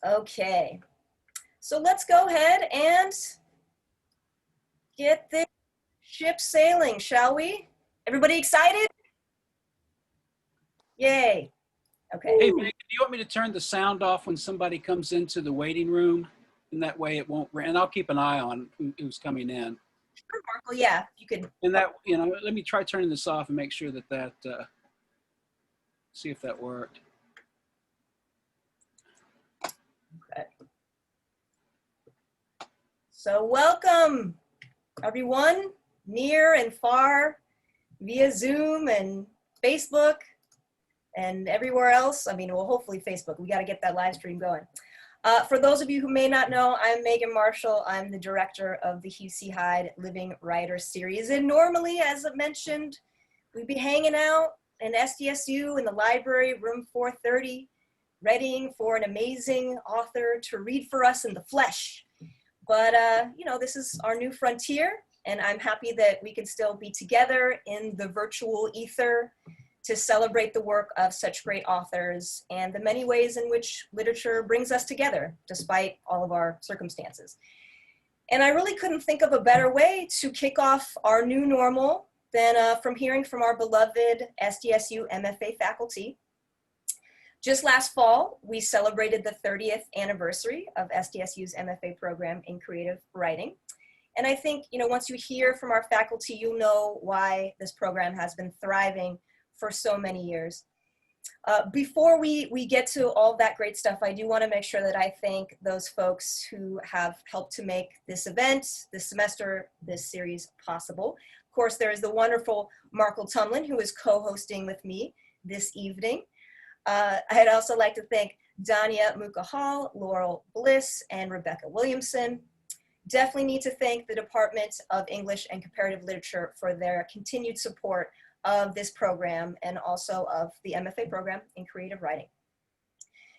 Okay, so let's go ahead and get this ship sailing, shall we? Everybody excited? Yay. Okay. Hey, Megan, do you want me to turn the sound off when somebody comes into the waiting room? And that way it won't ring. And I'll keep an eye on who's coming in. Sure, Marco, yeah, you could. And that, let me try turning this off and make sure that see if that worked. Okay. So welcome, everyone, near and far, via Zoom and Facebook and everywhere else. I mean, well, hopefully Facebook. We got to get that live stream going. For those of you who may not know, I'm Megan Marshall. I'm the director of the Hugh C. Hyde Living Writers Series. And normally, as I mentioned, we'd be hanging out in SDSU in the library, room 430, readying for an amazing author to read for us in the flesh. But, this is our new frontier, and I'm happy that we can still be together in the virtual ether to celebrate the work of such great authors and the many ways in which literature brings us together, despite all of our circumstances. And I really couldn't think of a better way to kick off our new normal than from hearing from our beloved SDSU MFA faculty. Just last fall, we celebrated the 30th anniversary of SDSU's MFA program in creative writing. And I think, once you hear from our faculty, you'll know why this program has been thriving for so many years. Before we get to all that great stuff, I do want to make sure that I thank those folks who have helped to make this event, this semester, this series possible. Of course, there is the wonderful Marco Tumlin, who is co-hosting with me this evening. I'd also like to thank Dania Muka-Hall, Laurel Bliss, and Rebecca Williamson. Definitely need to thank the Department of English and Comparative Literature for their continued support of this program and also of the MFA program in creative writing.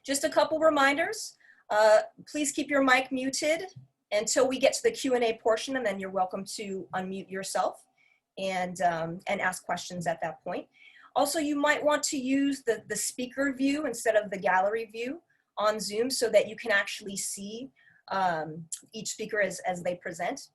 Just a couple reminders. Please keep your mic muted until we get to the Q&A portion, and then you're welcome to unmute yourself and ask questions at that point. Also, you might want to use the speaker view instead of the gallery view on Zoom so that you can actually see each speaker as they present.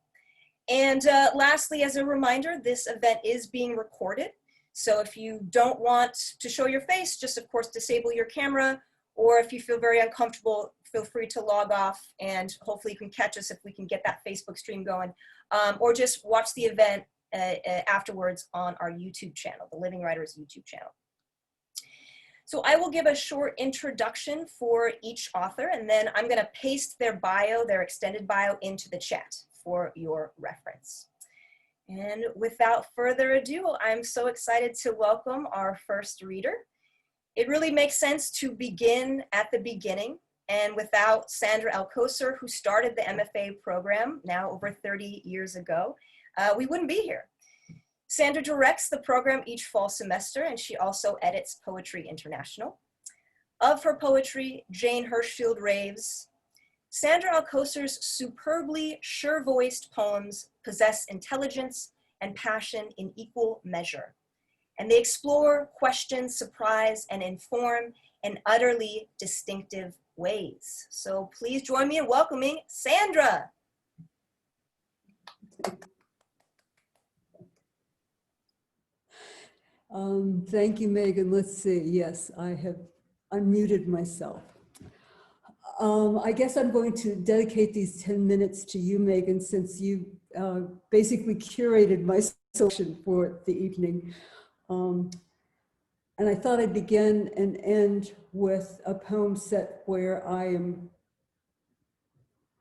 And lastly, as a reminder, this event is being recorded. So if you don't want to show your face, just of course disable your camera, or if you feel very uncomfortable, feel free to log off and hopefully you can catch us if we can get that Facebook stream going, or just watch the event afterwards on our YouTube channel, the Living Writers YouTube channel. So I will give a short introduction for each author, and then I'm going to paste their bio, their extended bio, into the chat for your reference. And without further ado, I'm so excited to welcome our first reader. It really makes sense to begin at the beginning, and without Sandra Alcosser, who started the MFA program now over 30 years ago, we wouldn't be here. Sandra directs the program each fall semester, and she also edits Poetry International. Of her poetry, Jane Hirschfield raves, Sandra Alcosser's superbly sure-voiced poems possess intelligence and passion in equal measure, and they explore, question, surprise, and inform in utterly distinctive ways. So please join me in welcoming Sandra. Thank you, Megan. Let's see. Yes, I have unmuted myself. I guess I'm going to dedicate these 10 minutes to you, Megan, since you basically curated my selection for the evening. And I thought I'd begin and end with a poem set where I am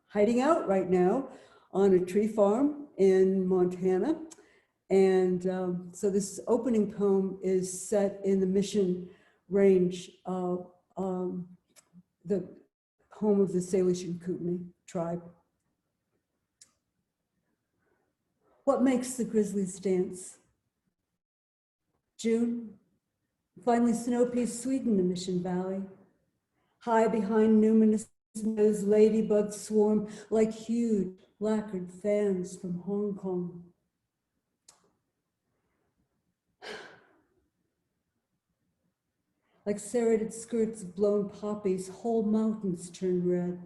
hiding out right now on a tree farm in Montana. And so this opening poem is set in the Mission Range of the home of the Salish and Kootenai tribe. What makes the grizzlies dance? June, finally snow peas sweeten the Mission Valley. High behind numinous snows, ladybugs swarm like huge lacquered fans from Hong Kong. Like serrated skirts of blown poppies, whole mountains turn red.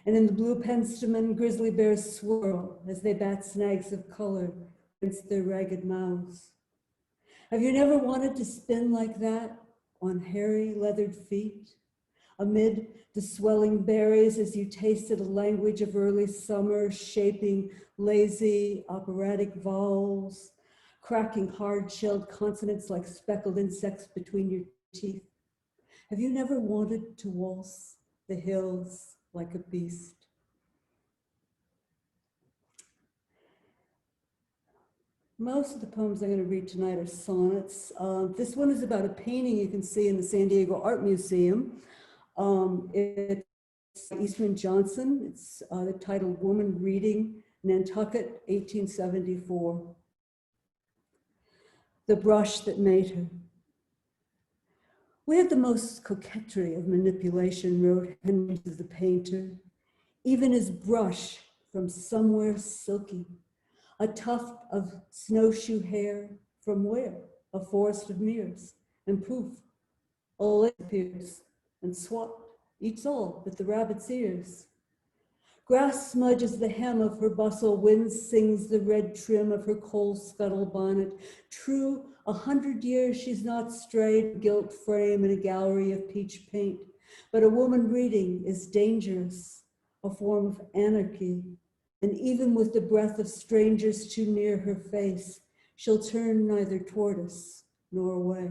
And in the blue penstemon, grizzly bears swirl as they bat snags of color against their ragged mouths. Have you never wanted to spin like that on hairy, leathered feet? Amid the swelling berries as you tasted a language of early summer, shaping lazy, operatic vowels, cracking hard-shelled consonants like speckled insects between your teeth. Have you never wanted to waltz the hills like a beast? Most of the poems I'm going to read tonight are sonnets. This one is about a painting you can see in the San Diego Art Museum. It's Eastman Johnson. It's the title Woman Reading, Nantucket, 1874. The brush that made her. We had the most coquetry of manipulation, wrote Henry the painter. Even his brush from somewhere silky. A tuft of snowshoe hair from where? A forest of mirrors. And poof, a lake appears and swat, eats all but the rabbit's ears. Grass smudges the hem of her bustle, wind sings the red trim of her coal scuttle bonnet. True, 100 years she's not strayed, gilt frame in a gallery of peach paint. But a woman reading is dangerous, a form of anarchy. And even with the breath of strangers too near her face, she'll turn neither toward us nor away.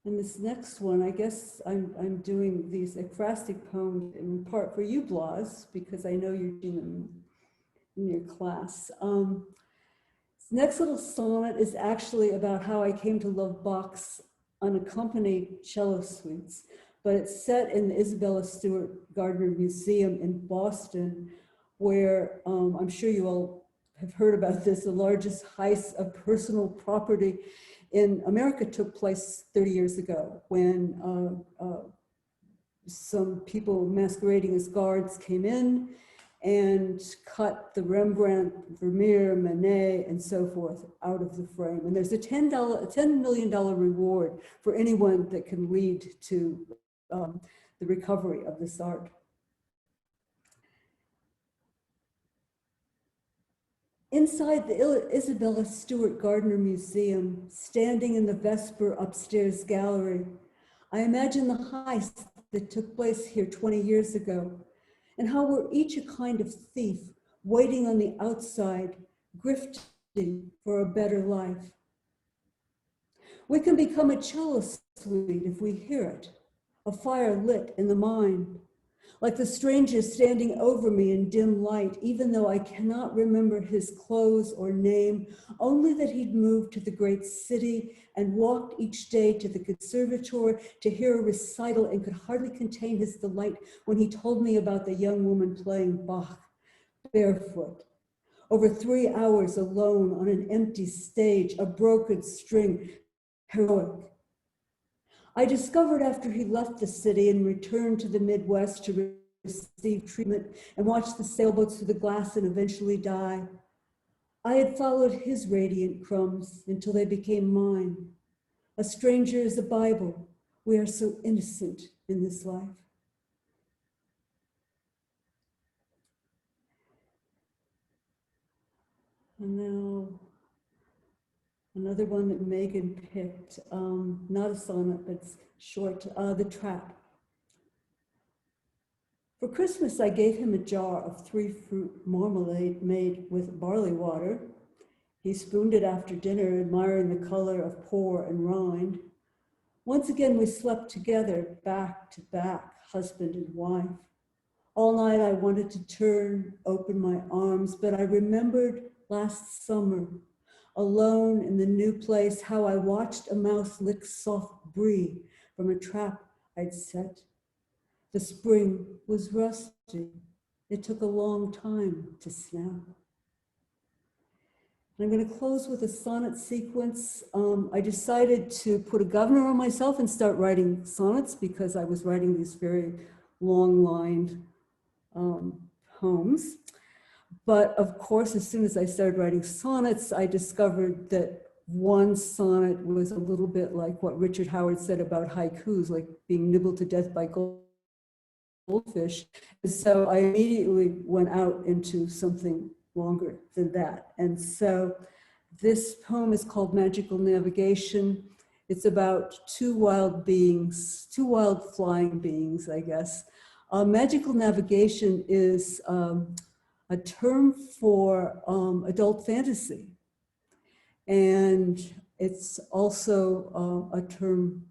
And this next one, I guess I'm doing these ekphrastic poems in part for you, Blas, because I know you're doing them in your class. This next little sonnet is actually about how I came to love Bach's unaccompanied cello suites, but it's set in the Isabella Stewart Gardner Museum in Boston, where I'm sure you all have heard about this, the largest heist of personal property in America took place 30 years ago when some people masquerading as guards came in and cut the Rembrandt, Vermeer, Manet, and so forth out of the frame. And there's a $10 million reward for anyone that can lead to the recovery of this art. Inside the Isabella Stewart Gardner Museum, standing in the Vesper upstairs gallery, I imagine the heist that took place here 20 years ago, and how we're each a kind of thief waiting on the outside, grifting for a better life. We can become a cello suite if we hear it, a fire lit in the mind, like the stranger standing over me in dim light, even though I cannot remember his clothes or name, only that he'd moved to the great city and walked each day to the conservatory to hear a recital and could hardly contain his delight when he told me about the young woman playing Bach, barefoot, over 3 hours alone on an empty stage, a broken string, heroic. I discovered after he left the city and returned to the Midwest to receive treatment and watch the sailboats through the glass and eventually die, I had followed his radiant crumbs until they became mine. A stranger is a Bible. We are so innocent in this life. And now, another one that Megan picked, not a sonnet, but it's short, The Trap. For Christmas, I gave him a jar of 3-fruit marmalade made with barley water. He spooned it after dinner, admiring the color of pore and rind. Once again, we slept together, back to back, husband and wife. All night, I wanted to turn, open my arms, but I remembered last summer, alone in the new place, how I watched a mouse lick soft brie from a trap I'd set. The spring was rusty. It took a long time to snap. I'm going to close with a sonnet sequence. I decided to put a governor on myself and start writing sonnets because I was writing these very long-lined poems. But of course, as soon as I started writing sonnets, I discovered that one sonnet was a little bit like what Richard Howard said about haikus, like being nibbled to death by goldfish. And so I immediately went out into something longer than that. And so this poem is called Magical Navigation. It's about two wild beings, two wild flying beings, I guess. Magical navigation is a term for adult fantasy. And it's also a term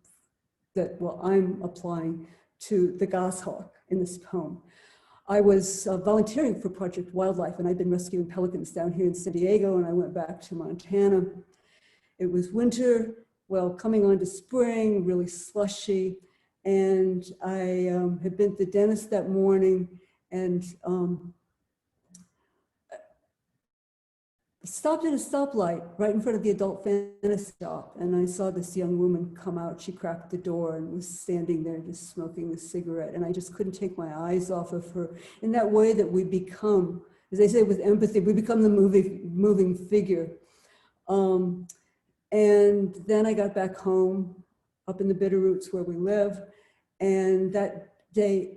that, well, I'm applying to the goshawk in this poem. I was volunteering for Project Wildlife, and I'd been rescuing pelicans down here in San Diego, and I went back to Montana. It was winter, well, coming on to spring, really slushy, and I had been to the dentist that morning, and stopped at a stoplight right in front of the adult fantasy shop, and I saw this young woman come out. She cracked the door and was standing there just smoking a cigarette, and I just couldn't take my eyes off of her. In that way that we become, as they say with empathy, we become the moving figure. And then I got back home up in the Bitterroots where we live, and that day,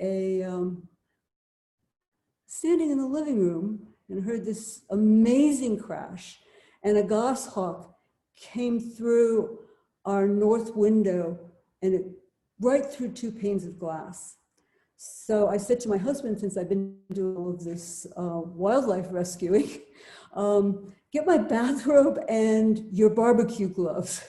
standing in the living room, and heard this amazing crash, and a goshawk came through our north window, and it right through two panes of glass. So I said to my husband, since I've been doing all of this wildlife rescuing, get my bathrobe and your barbecue gloves.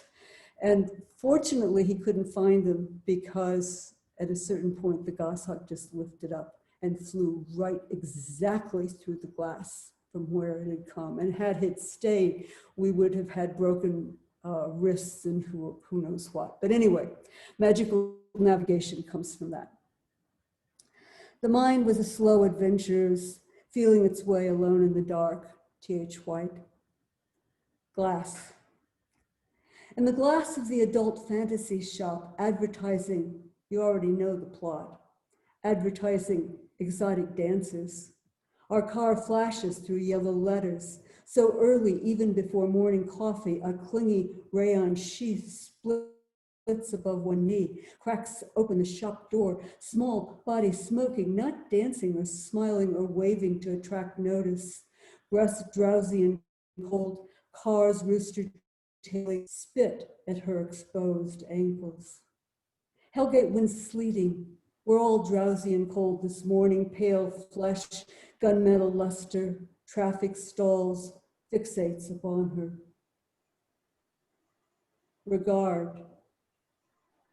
And fortunately, he couldn't find them because at a certain point, the goshawk just lifted up and flew right exactly through the glass from where it had come. And had it stayed, we would have had broken wrists and who knows what. But anyway, magical navigation comes from that. The mind was a slow adventurer's, feeling its way alone in the dark, T.H. White. Glass. In the glass of the adult fantasy shop, advertising, you already know the plot, advertising exotic dances. Our car flashes through yellow letters. So early, even before morning coffee, a clingy rayon sheath splits above one knee, cracks open the shop door, small body smoking, not dancing or smiling or waving to attract notice. Breath drowsy and cold, car's rooster tailing spit at her exposed ankles. Hellgate winds sleeting. We're all drowsy and cold this morning, pale flesh, gunmetal luster, traffic stalls, fixates upon her. Regard.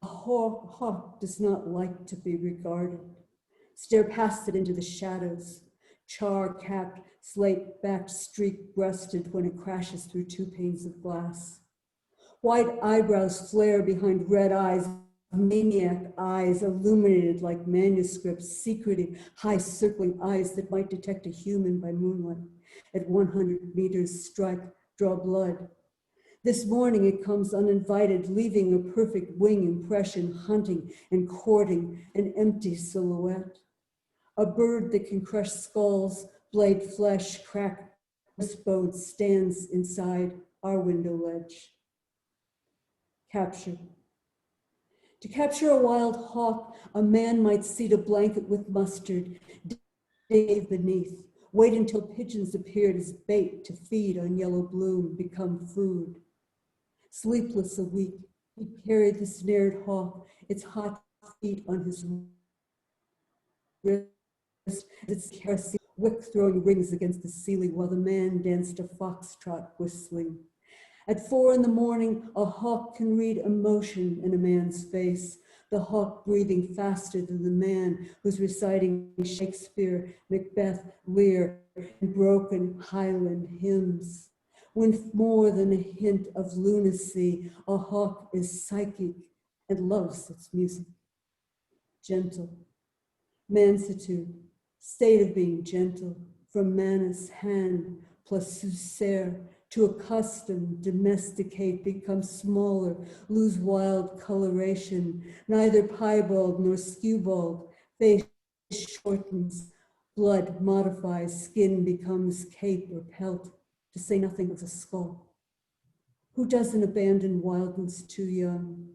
A hawk does not like to be regarded. Stare past it into the shadows, char-capped, slate-backed, streak-breasted when it crashes through two panes of glass. White eyebrows flare behind red eyes, maniac eyes illuminated like manuscripts, secretive, high-circling eyes that might detect a human by moonlight. At 100 meters, strike, draw blood. This morning it comes uninvited, leaving a perfect wing impression, hunting and courting an empty silhouette. A bird that can crush skulls, blade flesh, crack wristbone stands inside our window ledge. Capture. To capture a wild hawk, a man might seed a blanket with mustard, dig beneath, wait until pigeons appeared as bait to feed on yellow bloom, become food. Sleepless a week, he carried the snared hawk, its hot feet on his wrist, its kerosene wick throwing rings against the ceiling while the man danced a foxtrot whistling. At 4 in the morning, a hawk can read emotion in a man's face, the hawk breathing faster than the man who's reciting Shakespeare, Macbeth, Lear, and broken Highland hymns. With more than a hint of lunacy, a hawk is psychic and loves its music. Gentle, mansitude, state of being gentle, from manus hand plus sucer, to accustom, domesticate, become smaller, lose wild coloration, neither piebald nor skewbald, face shortens, blood modifies, skin becomes cape or pelt, to say nothing of the skull. Who doesn't abandon wildness too young?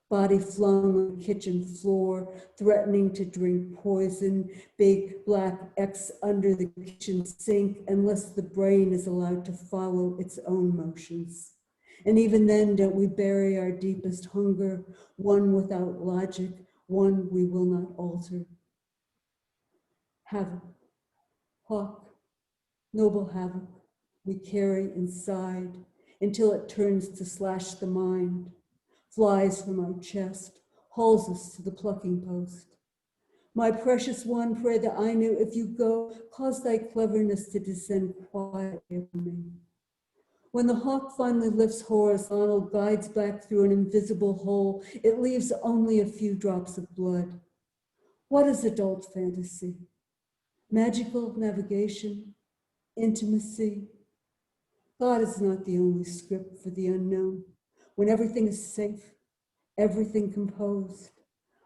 Body flung on the kitchen floor, threatening to drink poison, big black X under the kitchen sink, unless the brain is allowed to follow its own motions. And even then, don't we bury our deepest hunger, one without logic, one we will not alter? Havoc, hawk, noble havoc, we carry inside until it turns to slash the mind, flies from our chest, hauls us to the plucking post. My precious one, pray that I knew if you go, cause thy cleverness to descend quietly over me. When the hawk finally lifts horizontal, glides back through an invisible hole, it leaves only a few drops of blood. What is adult fantasy? Magical navigation, intimacy. God is not the only script for the unknown. When everything is safe, everything composed,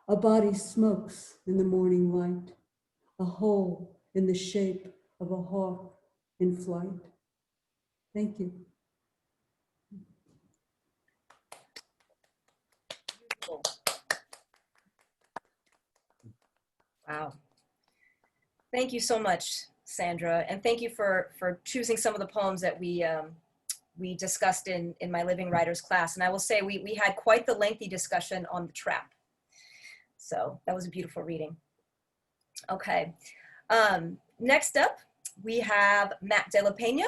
a body smokes in the morning light, a hole in the shape of a hawk in flight. Thank you. Beautiful. Wow. Thank you so much, Sandra. And thank you for choosing some of the poems that we discussed in my Living Writers class. And I will say we had quite the lengthy discussion on the trap. So that was a beautiful reading. Okay. Next up, we have Matt De La Pena,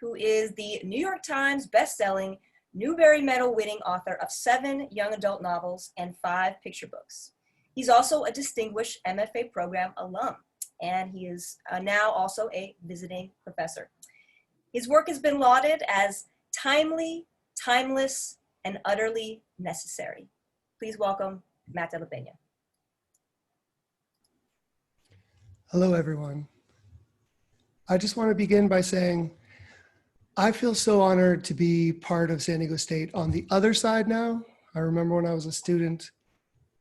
who is the New York Times bestselling Newbery Medal winning author of 7 young adult novels and 5 picture books. He's also a distinguished MFA program alum, and he is now also a visiting professor. His work has been lauded as timely, timeless, and utterly necessary. Please welcome Matt De La Pena. Hello, everyone. I just want to begin by saying I feel so honored to be part of San Diego State on the other side now. I remember when I was a student,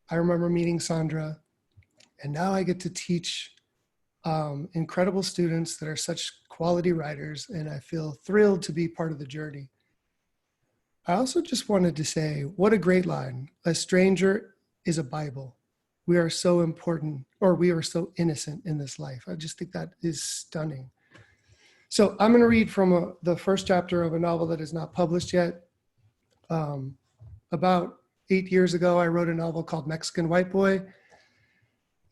I remember meeting Sandra, and now I get to teach incredible students that are such quality writers, and I feel thrilled to be part of the journey. I also just wanted to say, what a great line. A stranger is a Bible. We are so important, or we are so innocent in this life. I just think that is stunning. So I'm going to read from the first chapter of a novel that is not published yet. About 8 years ago, I wrote a novel called Mexican White Boy.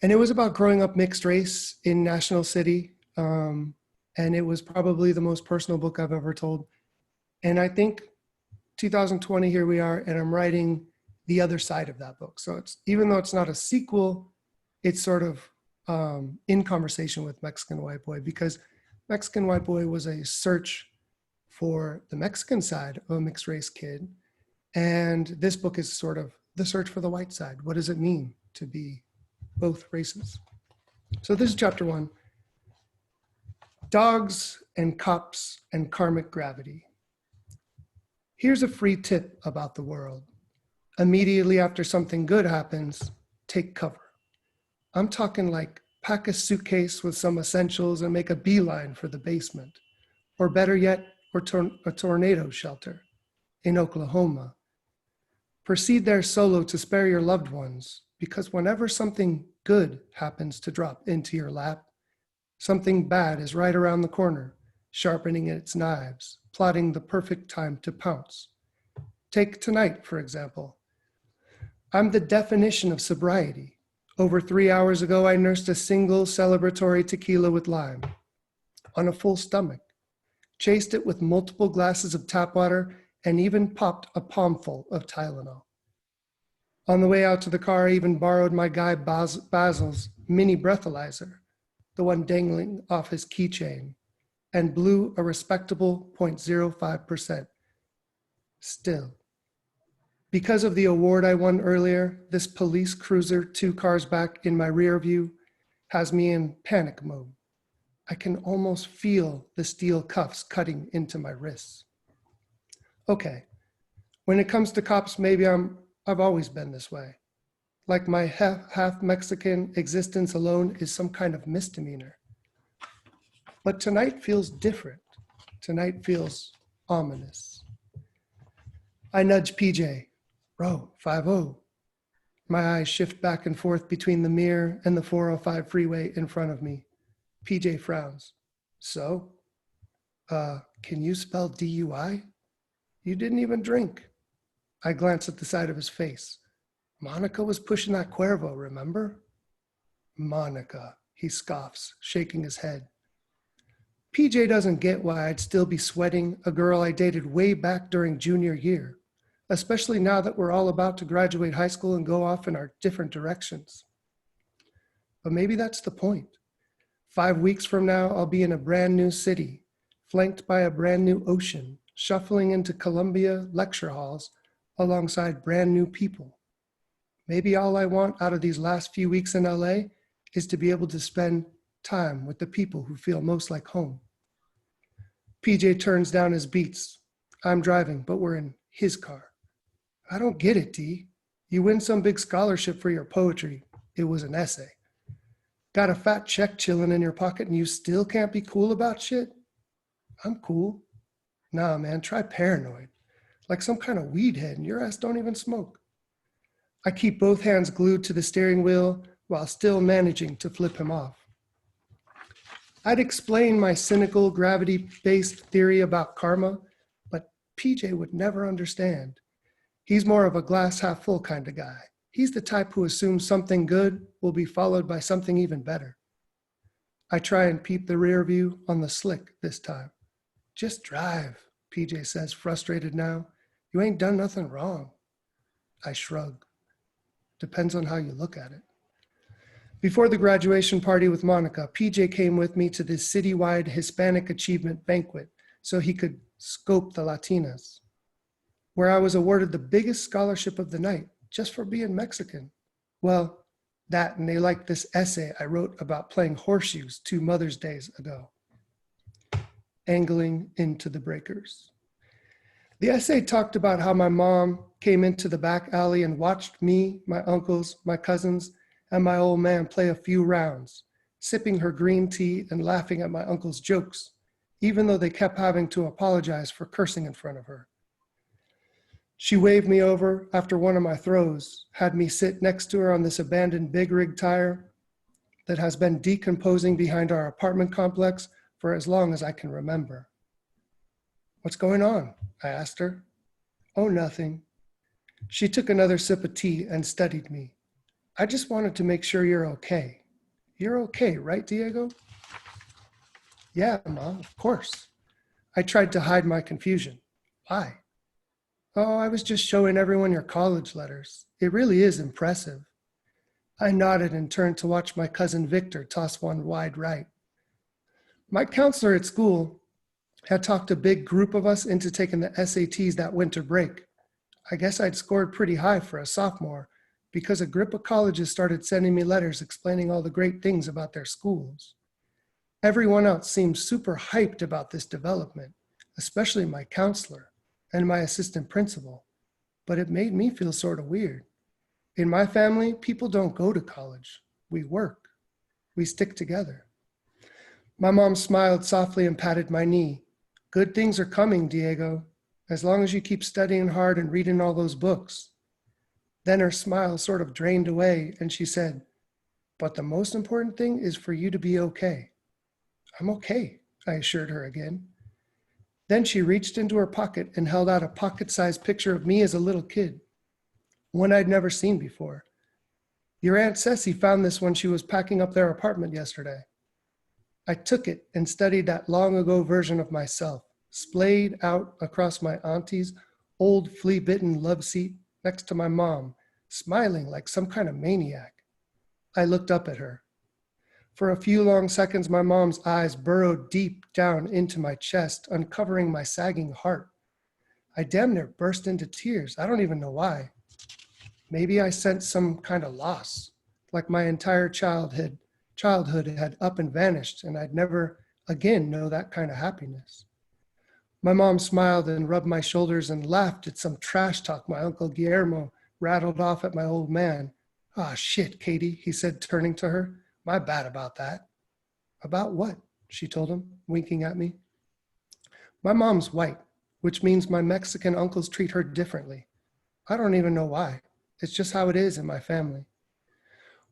And it was about growing up mixed race in National City. And it was probably the most personal book I've ever told. And I think 2020, here we are, and I'm writing the other side of that book. So it's, even though it's not a sequel, it's sort of in conversation with Mexican White Boy, because Mexican White Boy was a search for the Mexican side of a mixed race kid. And this book is sort of the search for the white side. What does it mean to be both races? So this is chapter 1. Dogs and cops and karmic gravity. Here's a free tip about the world. Immediately after something good happens, take cover. I'm talking like pack a suitcase with some essentials and make a beeline for the basement. Or better yet, a tornado shelter in Oklahoma. Proceed there solo to spare your loved ones, because whenever something good happens to drop into your lap, something bad is right around the corner, sharpening its knives, plotting the perfect time to pounce. Take tonight, for example. I'm the definition of sobriety. Over 3 hours ago, I nursed a single celebratory tequila with lime on a full stomach, chased it with multiple glasses of tap water, and even popped a palmful of Tylenol. On the way out to the car, I even borrowed my guy Basil's mini breathalyzer, the one dangling off his keychain, and blew a respectable 0.05%. Still, because of the award I won earlier, this police cruiser 2 cars back in my rear view has me in panic mode. I can almost feel the steel cuffs cutting into my wrists. Okay, when it comes to cops, maybe I've always been this way. Like my half Mexican existence alone is some kind of misdemeanor. But tonight feels different. Tonight feels ominous. I nudge PJ. Bro, 5-0. My eyes shift back and forth between the mirror and the 405 freeway in front of me. PJ frowns. So? Can you spell DUI? You didn't even drink. I glance at the side of his face. Monica was pushing that Cuervo, remember? Monica, he scoffs, shaking his head. PJ doesn't get why I'd still be sweating a girl I dated way back during junior year, especially now that we're all about to graduate high school and go off in our different directions. But maybe that's the point. 5 weeks from now, I'll be in a brand new city, flanked by a brand new ocean, shuffling into Columbia lecture halls alongside brand new people. Maybe all I want out of these last few weeks in LA is to be able to spend time with the people who feel most like home. PJ turns down his beats. I'm driving, but we're in his car. I don't get it, D. You win some big scholarship for your poetry. It was an essay. Got a fat check chilling in your pocket and you still can't be cool about shit? I'm cool. Nah, man, try paranoid. Like some kind of weed head and your ass don't even smoke. I keep both hands glued to the steering wheel while still managing to flip him off. I'd explain my cynical gravity-based theory about karma, but PJ would never understand. He's more of a glass half full kind of guy. He's the type who assumes something good will be followed by something even better. I try and peep the rear view on the slick this time. Just drive, PJ says, frustrated now. You ain't done nothing wrong. I shrug. Depends on how you look at it. Before the graduation party with Monica, PJ came with me to this citywide Hispanic Achievement Banquet so he could scope the Latinas, where I was awarded the biggest scholarship of the night just for being Mexican. Well, that, and they liked this essay I wrote about playing horseshoes 2 Mother's Days ago. Angling into the breakers. The essay talked about how my mom came into the back alley and watched me, my uncles, my cousins, and my old man play a few rounds, sipping her green tea and laughing at my uncle's jokes, even though they kept having to apologize for cursing in front of her. She waved me over after one of my throws, had me sit next to her on this abandoned big rig tire that has been decomposing behind our apartment complex for as long as I can remember. What's going on? I asked her. Oh, nothing. She took another sip of tea and studied me. I just wanted to make sure you're okay. You're okay, right, Diego? Yeah, Ma, of course. I tried to hide my confusion. Why? Oh, I was just showing everyone your college letters. It really is impressive. I nodded and turned to watch my cousin Victor toss one wide right. My counselor at school had talked a big group of us into taking the SATs that winter break. I guess I'd scored pretty high for a sophomore because a group of colleges started sending me letters explaining all the great things about their schools. Everyone else seemed super hyped about this development, especially my counselor and my assistant principal, but it made me feel sort of weird. In my family, people don't go to college. We work. We stick together. My mom smiled softly and patted my knee. Good things are coming, Diego, as long as you keep studying hard and reading all those books. Then her smile sort of drained away and she said, but the most important thing is for you to be okay. I'm okay, I assured her again. Then she reached into her pocket and held out a pocket-sized picture of me as a little kid, one I'd never seen before. Your Aunt Ceci found this when she was packing up their apartment yesterday. I took it and studied that long ago version of myself, splayed out across my auntie's old flea-bitten love seat next to my mom, smiling like some kind of maniac. I looked up at her. For a few long seconds, my mom's eyes burrowed deep down into my chest, uncovering my sagging heart. I damn near burst into tears. I don't even know why. Maybe I sensed some kind of loss, like my entire childhood had up and vanished, and I'd never again know that kind of happiness. My mom smiled and rubbed my shoulders and laughed at some trash talk my Uncle Guillermo rattled off at my old man. Ah, shit, Katie, he said, turning to her. My bad about that. About what? She told him, winking at me. My mom's white, which means my Mexican uncles treat her differently. I don't even know why. It's just how it is in my family.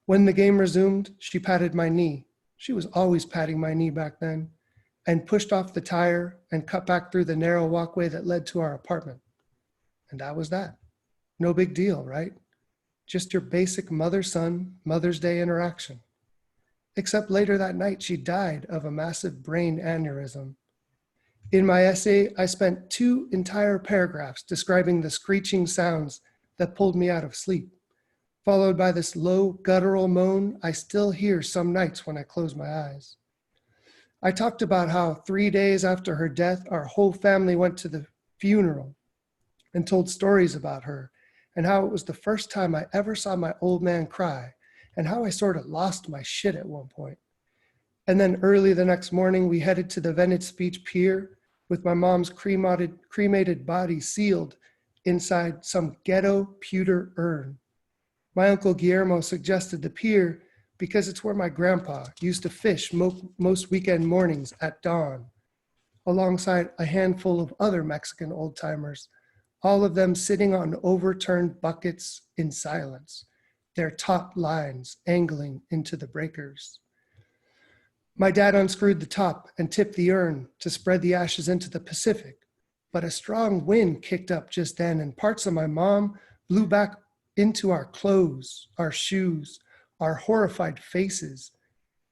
When the game resumed, she patted my knee. She was always patting my knee back then, and pushed off the tire and cut back through the narrow walkway that led to our apartment. And that was that. No big deal, right? Just your basic mother-son, Mother's Day interaction. Except later that night, she died of a massive brain aneurysm. In my essay, I spent 2 entire paragraphs describing the screeching sounds that pulled me out of sleep, followed by this low guttural moan I still hear some nights when I close my eyes. I talked about how 3 days after her death, our whole family went to the funeral and told stories about her, and how it was the first time I ever saw my old man cry, and how I sort of lost my shit at one point. And then early the next morning, we headed to the Venice Beach Pier with my mom's cremated body sealed inside some ghetto pewter urn. My uncle Guillermo suggested the pier because it's where my grandpa used to fish most weekend mornings at dawn, alongside a handful of other Mexican old-timers, all of them sitting on overturned buckets in silence, their taut lines angling into the breakers. My dad unscrewed the top and tipped the urn to spread the ashes into the Pacific, but a strong wind kicked up just then, and parts of my mom blew back into our clothes, our shoes, our horrified faces.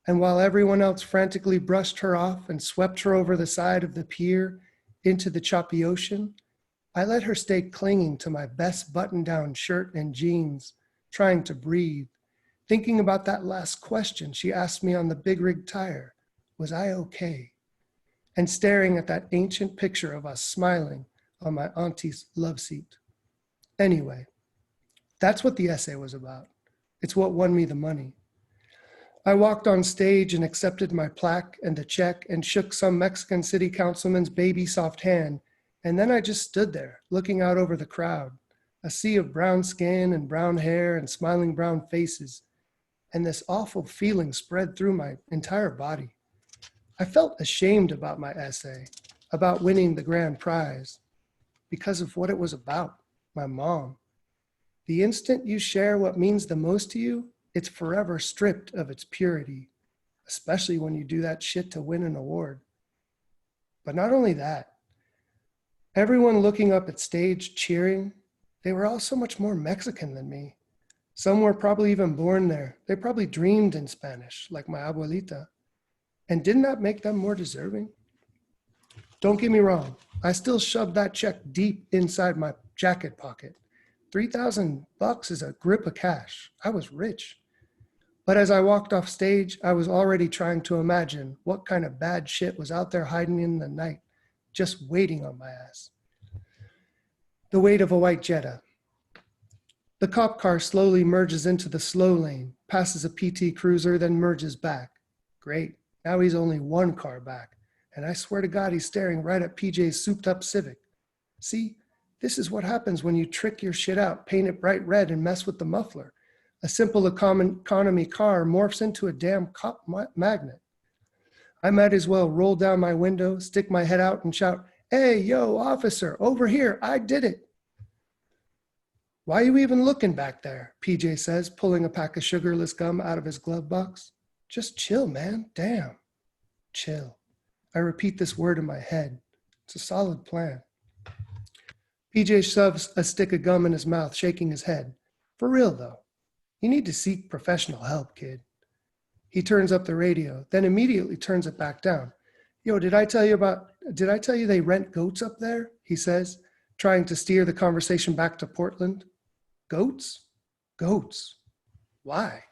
And while everyone else frantically brushed her off and swept her over the side of the pier into the choppy ocean, I let her stay clinging to my best button-down shirt and jeans, trying to breathe, thinking about that last question she asked me on the big rig tire, was I okay? And staring at that ancient picture of us smiling on my auntie's love seat. Anyway, that's what the essay was about. It's what won me the money. I walked on stage and accepted my plaque and the check and shook some Mexican city councilman's baby soft hand. And then I just stood there looking out over the crowd, a sea of brown skin and brown hair and smiling brown faces. And this awful feeling spread through my entire body. I felt ashamed about my essay, about winning the grand prize, because of what it was about, my mom. The instant you share what means the most to you, it's forever stripped of its purity, especially when you do that shit to win an award. But not only that, everyone looking up at stage cheering, they were all so much more Mexican than me. Some were probably even born there. They probably dreamed in Spanish, like my abuelita. And didn't that make them more deserving? Don't get me wrong, I still shoved that check deep inside my jacket pocket. $3,000 is a grip of cash. I was rich. But as I walked off stage, I was already trying to imagine what kind of bad shit was out there hiding in the night, just waiting on my ass. The weight of a white Jetta. The cop car slowly merges into the slow lane, passes a PT Cruiser, then merges back. Great, now he's only one car back. And I swear to God, he's staring right at PJ's souped up Civic. See, this is what happens when you trick your shit out, paint it bright red, and mess with the muffler. A simple economy car morphs into a damn cop magnet. I might as well roll down my window, stick my head out, and shout, "Hey, yo, officer, over here, I did it." "Why are you even looking back there?" PJ says, pulling a pack of sugarless gum out of his glove box. "Just chill, man, damn." Chill. I repeat this word in my head. It's a solid plan. PJ shoves a stick of gum in his mouth, shaking his head. "For real, though, you need to seek professional help, kid." He turns up the radio, then immediately turns it back down. "Yo, did I tell you they rent goats up there?" he says, trying to steer the conversation back to Portland. "Goats? Goats. Why?"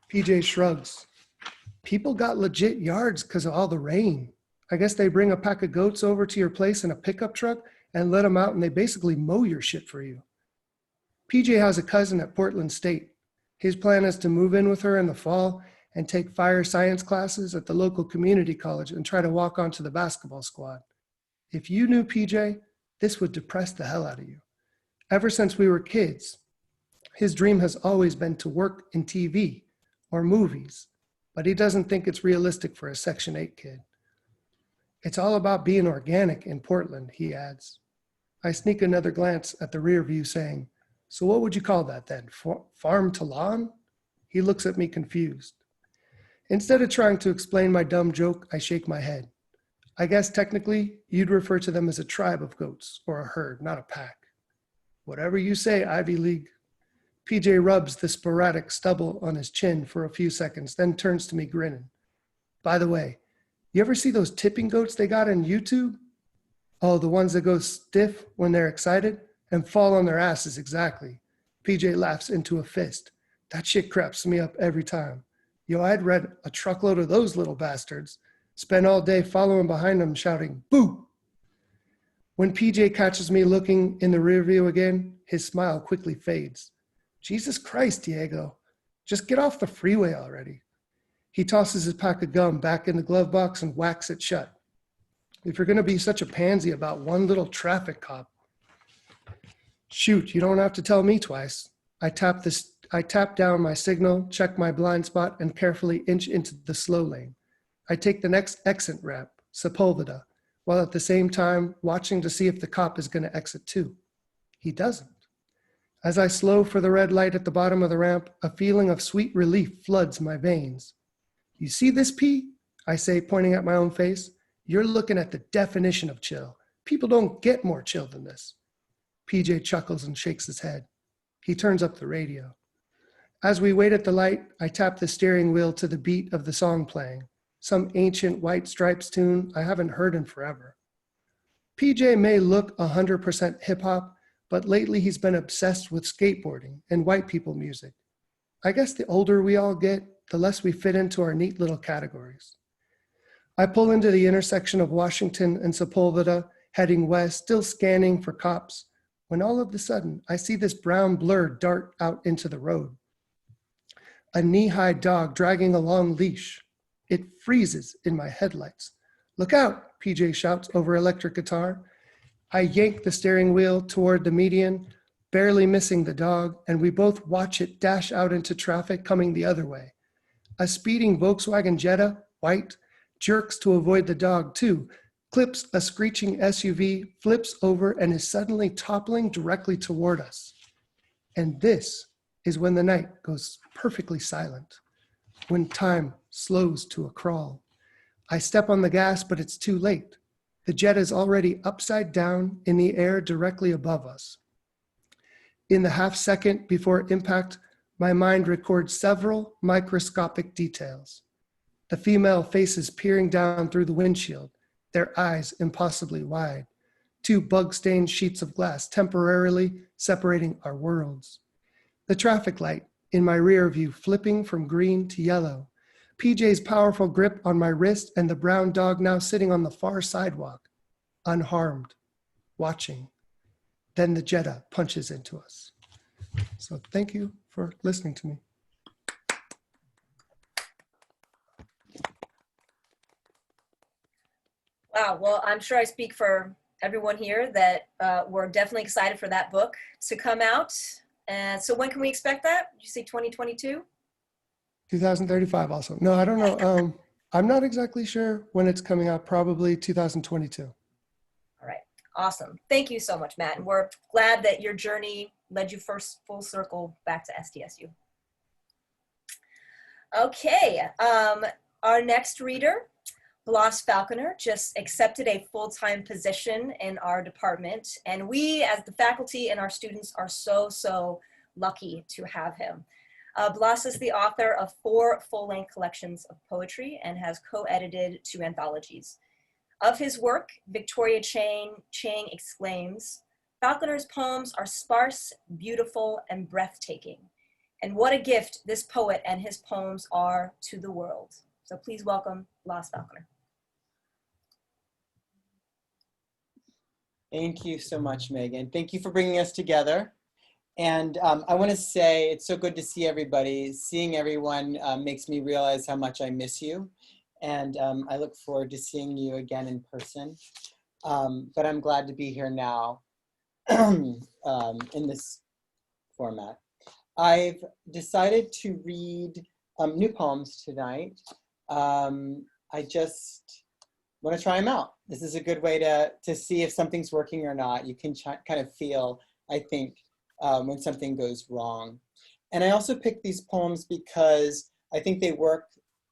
PJ shrugs. "People got legit yards because of all the rain. I guess they bring a pack of goats over to your place in a pickup truck and let them out, and they basically mow your shit for you." PJ has a cousin at Portland State. His plan is to move in with her in the fall and take fire science classes at the local community college and try to walk onto the basketball squad. If you knew PJ, this would depress the hell out of you. Ever since we were kids, his dream has always been to work in TV or movies, but he doesn't think it's realistic for a Section 8 kid. It's all about being organic in Portland, he adds. I sneak another glance at the rear view saying, so what would you call that then? Farm to lawn? He looks at me confused. Instead of trying to explain my dumb joke, I shake my head. I guess technically you'd refer to them as a tribe of goats or a herd, not a pack. Whatever you say, Ivy League. PJ rubs the sporadic stubble on his chin for a few seconds, then turns to me grinning. By the way, you ever see those tipping goats they got on YouTube? Oh, the ones that go stiff when they're excited and fall on their asses, exactly. PJ laughs into a fist. That shit craps me up every time. Yo, I'd read a truckload of those little bastards. Spend all day following behind them shouting, boo! When PJ catches me looking in the rear view again, his smile quickly fades. Jesus Christ, Diego, just get off the freeway already. He tosses his pack of gum back in the glove box and whacks it shut. If you're going to be such a pansy about one little traffic cop, shoot, you don't have to tell me twice. I tap down my signal, check my blind spot, and carefully inch into the slow lane. I take the next exit ramp, Sepulveda, while at the same time watching to see if the cop is going to exit too. He doesn't. As I slow for the red light at the bottom of the ramp, a feeling of sweet relief floods my veins. You see this, P? I say, pointing at my own face. You're looking at the definition of chill. People don't get more chill than this. PJ chuckles and shakes his head. He turns up the radio. As we wait at the light, I tap the steering wheel to the beat of the song playing, some ancient White Stripes tune I haven't heard in forever. PJ may look 100% hip-hop, but lately he's been obsessed with skateboarding and white people music. I guess the older we all get, the less we fit into our neat little categories. I pull into the intersection of Washington and Sepulveda, heading west, still scanning for cops, when all of a sudden I see this brown blur dart out into the road. A knee-high dog dragging a long leash. It freezes in my headlights. Look out, PJ shouts over electric guitar. I yank the steering wheel toward the median, barely missing the dog, and we both watch it dash out into traffic coming the other way. A speeding Volkswagen Jetta, white, jerks to avoid the dog too, clips a screeching SUV, flips over, and is suddenly toppling directly toward us. And this is when the night goes perfectly silent, when time slows to a crawl. I step on the gas, but it's too late. The jet is already upside down in the air directly above us. In the half second before impact, my mind records several microscopic details. The female faces peering down through the windshield, their eyes impossibly wide, 2 bug-stained sheets of glass temporarily separating our worlds. The traffic light in my rear view flipping from green to yellow, PJ's powerful grip on my wrist, and the brown dog now sitting on the far sidewalk, unharmed, watching. Then the Jetta punches into us. So thank you for listening to me. Wow, well, I'm sure I speak for everyone here that we're definitely excited for that book to come out. And so when can we expect that? Did you say 2022? 2035 also. No, I don't know. I'm not exactly sure when it's coming out, probably 2022. All right, awesome. Thank you so much, Matt. And we're glad that your journey led you first full circle back to SDSU. Okay, our next reader, Blas Falconer, just accepted a full-time position in our department. And we, as the faculty and our students, are so lucky to have him. Blas is the author of 4 full-length collections of poetry and has co-edited 2 anthologies. Of his work, Victoria Chang exclaims, Falconer's poems are sparse, beautiful, and breathtaking. And what a gift this poet and his poems are to the world. So please welcome Blas Falconer. Thank you so much, Megan. Thank you for bringing us together. And I want to say it's so good to see everybody. Seeing everyone makes me realize how much I miss you. And I look forward to seeing you again in person. But I'm glad to be here now in this format. I've decided to read new poems tonight. I just want to try them out. This is a good way to see if something's working or not. You can kind of feel, I think, when something goes wrong. And I also picked these poems because I think they work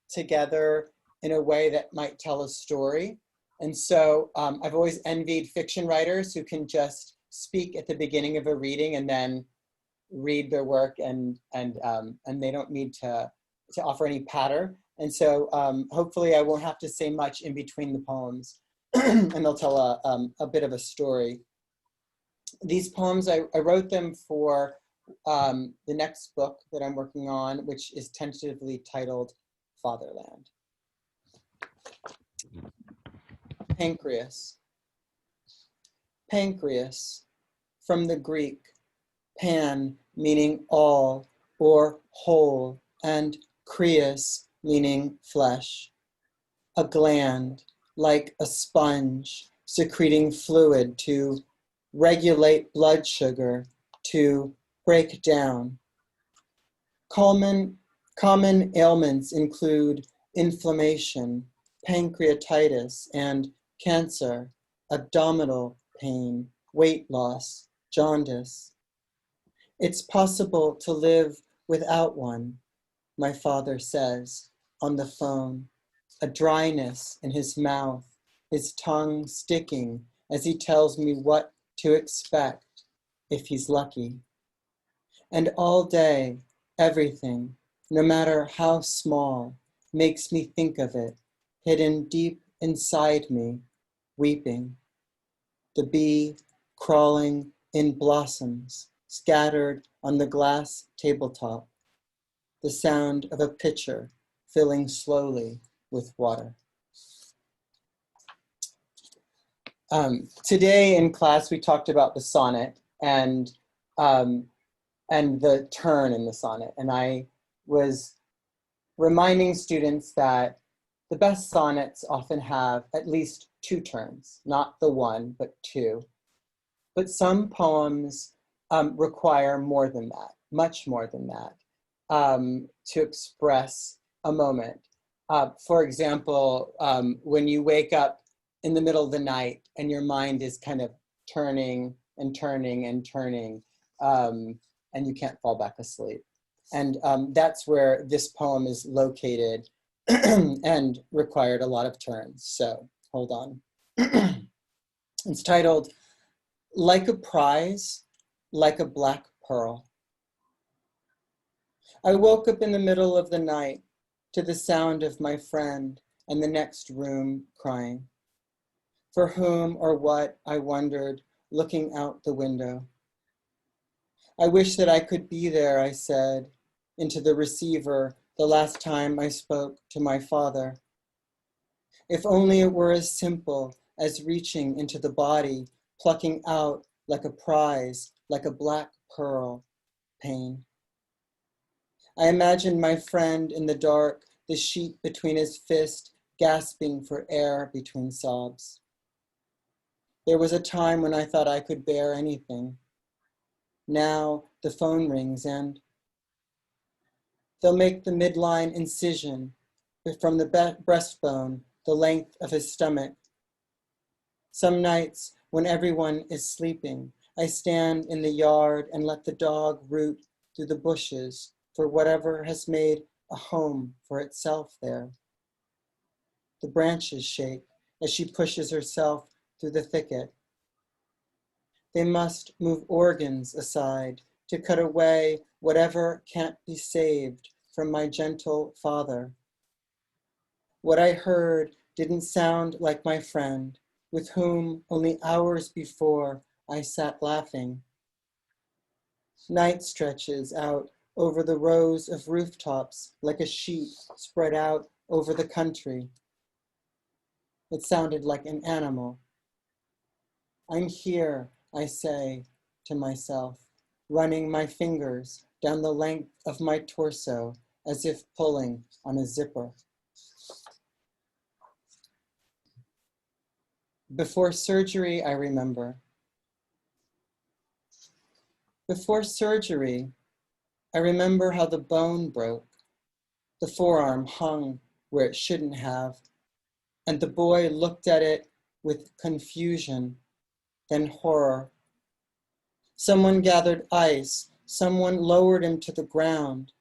together in a way that might tell a story. And so I've always envied fiction writers who can just speak at the beginning of a reading and then read their work, and they don't need to offer any patter. And so hopefully I won't have to say much in between the poems, and they'll tell a bit of a story. These poems, I wrote them for the next book that I'm working on, which is tentatively titled Fatherland. Pancreas. Pancreas, from the Greek, pan meaning all or whole, and creas meaning flesh. A gland, like a sponge, secreting fluid to regulate blood sugar, to break down. Common ailments include inflammation, pancreatitis, and cancer, abdominal pain, weight loss, jaundice. It's possible to live without one, my father says on the phone, a dryness in his mouth, his tongue sticking as he tells me what to expect if he's lucky. And all day, everything, no matter how small, makes me think of it, hidden deep inside me, weeping. The bee crawling in blossoms, scattered on the glass tabletop. The sound of a pitcher filling slowly with water. Today in class, we talked about the sonnet and the turn in the sonnet. And I was reminding students that the best sonnets often have at least two turns, not the one, but two. But some poems require more than that, much more than that, to express a moment. For example, when you wake up in the middle of the night and your mind is kind of turning and turning and turning, and you can't fall back asleep. And that's where this poem is located and required a lot of turns. So hold on. It's titled, Like a Prize, Like a Black Pearl. I woke up in the middle of the night to the sound of my friend in the next room crying. For whom or what, I wondered, looking out the window. I wish that I could be there, I said, into the receiver the last time I spoke to my father. If only it were as simple as reaching into the body, plucking out like a prize, like a black pearl, pain. I imagined my friend in the dark, the sheet between his fist, gasping for air between sobs. There was a time when I thought I could bear anything. Now the phone rings and they'll make the midline incision from the breastbone, the length of his stomach. Some nights when everyone is sleeping, I stand in the yard and let the dog root through the bushes for whatever has made a home for itself there. The branches shake as she pushes herself through the thicket. They must move organs aside to cut away whatever can't be saved from my gentle father. What I heard didn't sound like my friend, with whom only hours before I sat laughing. Night stretches out over the rows of rooftops like a sheet spread out over the country. It sounded like an animal. I'm here, I say to myself, running my fingers down the length of my torso as if pulling on a zipper. Before surgery, I remember. Before surgery, I remember how the bone broke. The forearm hung where it shouldn't have. and the boy looked at it with confusion, then horror. Someone gathered ice, someone lowered him to the ground,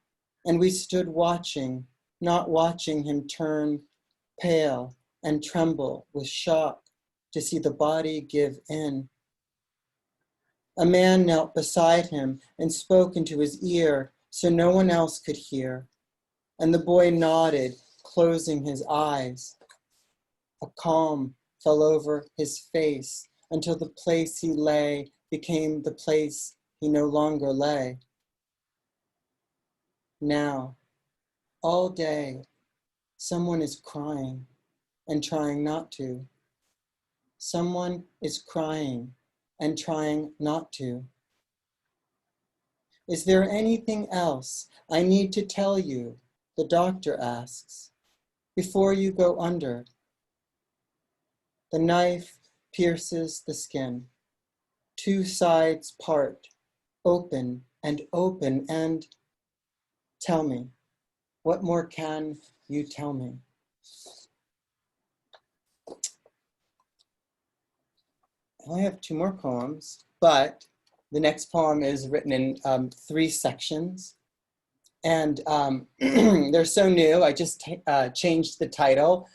and we stood watching, not watching him turn pale and tremble with shock to see the body give in. A man knelt beside him and spoke into his ear so no one else could hear, and the boy nodded, closing his eyes. A calm fell over his face until the place he lay became the place he no longer lay. Now, all day, someone is crying and trying not to. Someone is crying and trying not to. Is there anything else I need to tell you? The doctor asks, before you go under. The knife pierces the skin. Two sides part, open, and tell me, what more can you tell me? I only have 2 more poems, but the next poem is written in 3 sections. And they're so new, I just changed the title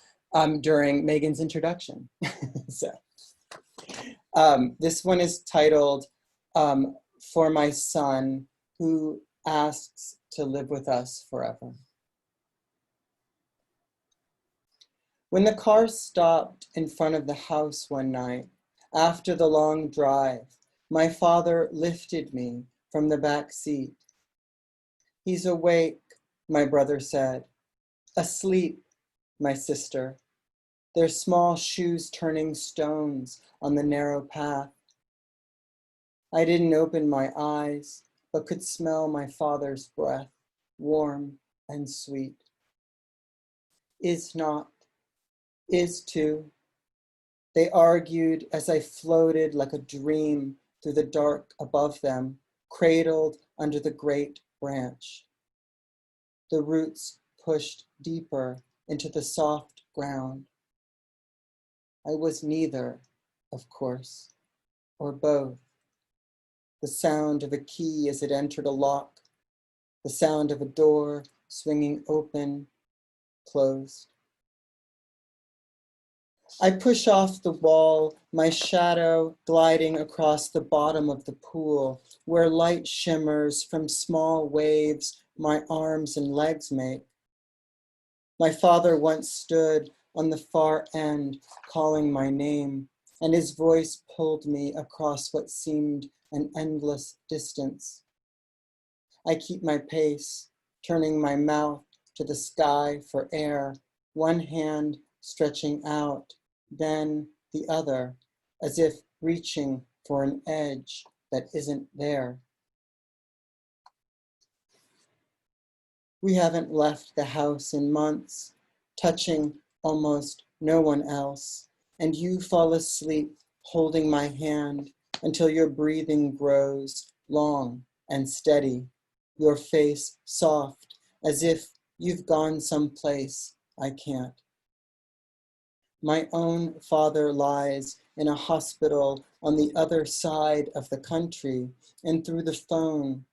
during Megan's introduction. So this one is titled For My Son Who Asks to Live With Us Forever. When the car stopped in front of the house one night, after the long drive, my father lifted me from the back seat. He's awake, my brother said. Asleep, my sister. Their small shoes turning stones on the narrow path. I didn't open my eyes, but could smell my father's breath, warm and sweet. Is not, is to. They argued as I floated like a dream through the dark above them, cradled under the great branch. The roots pushed deeper into the soft ground. I was neither, of course, or both. The sound of a key as it entered a lock, the sound of a door swinging open, closed. I push off the wall, my shadow gliding across the bottom of the pool, where light shimmers from small waves my arms and legs make. My father once stood on the far end, calling my name, and his voice pulled me across what seemed an endless distance. I keep my pace, turning my mouth to the sky for air, one hand stretching out, then the other, as if reaching for an edge that isn't there. We haven't left the house in months, touching almost no one else, and you fall asleep holding my hand until your breathing grows long and steady, your face soft, as if you've gone someplace I can't. My own father lies in a hospital on the other side of the country, and through the phone,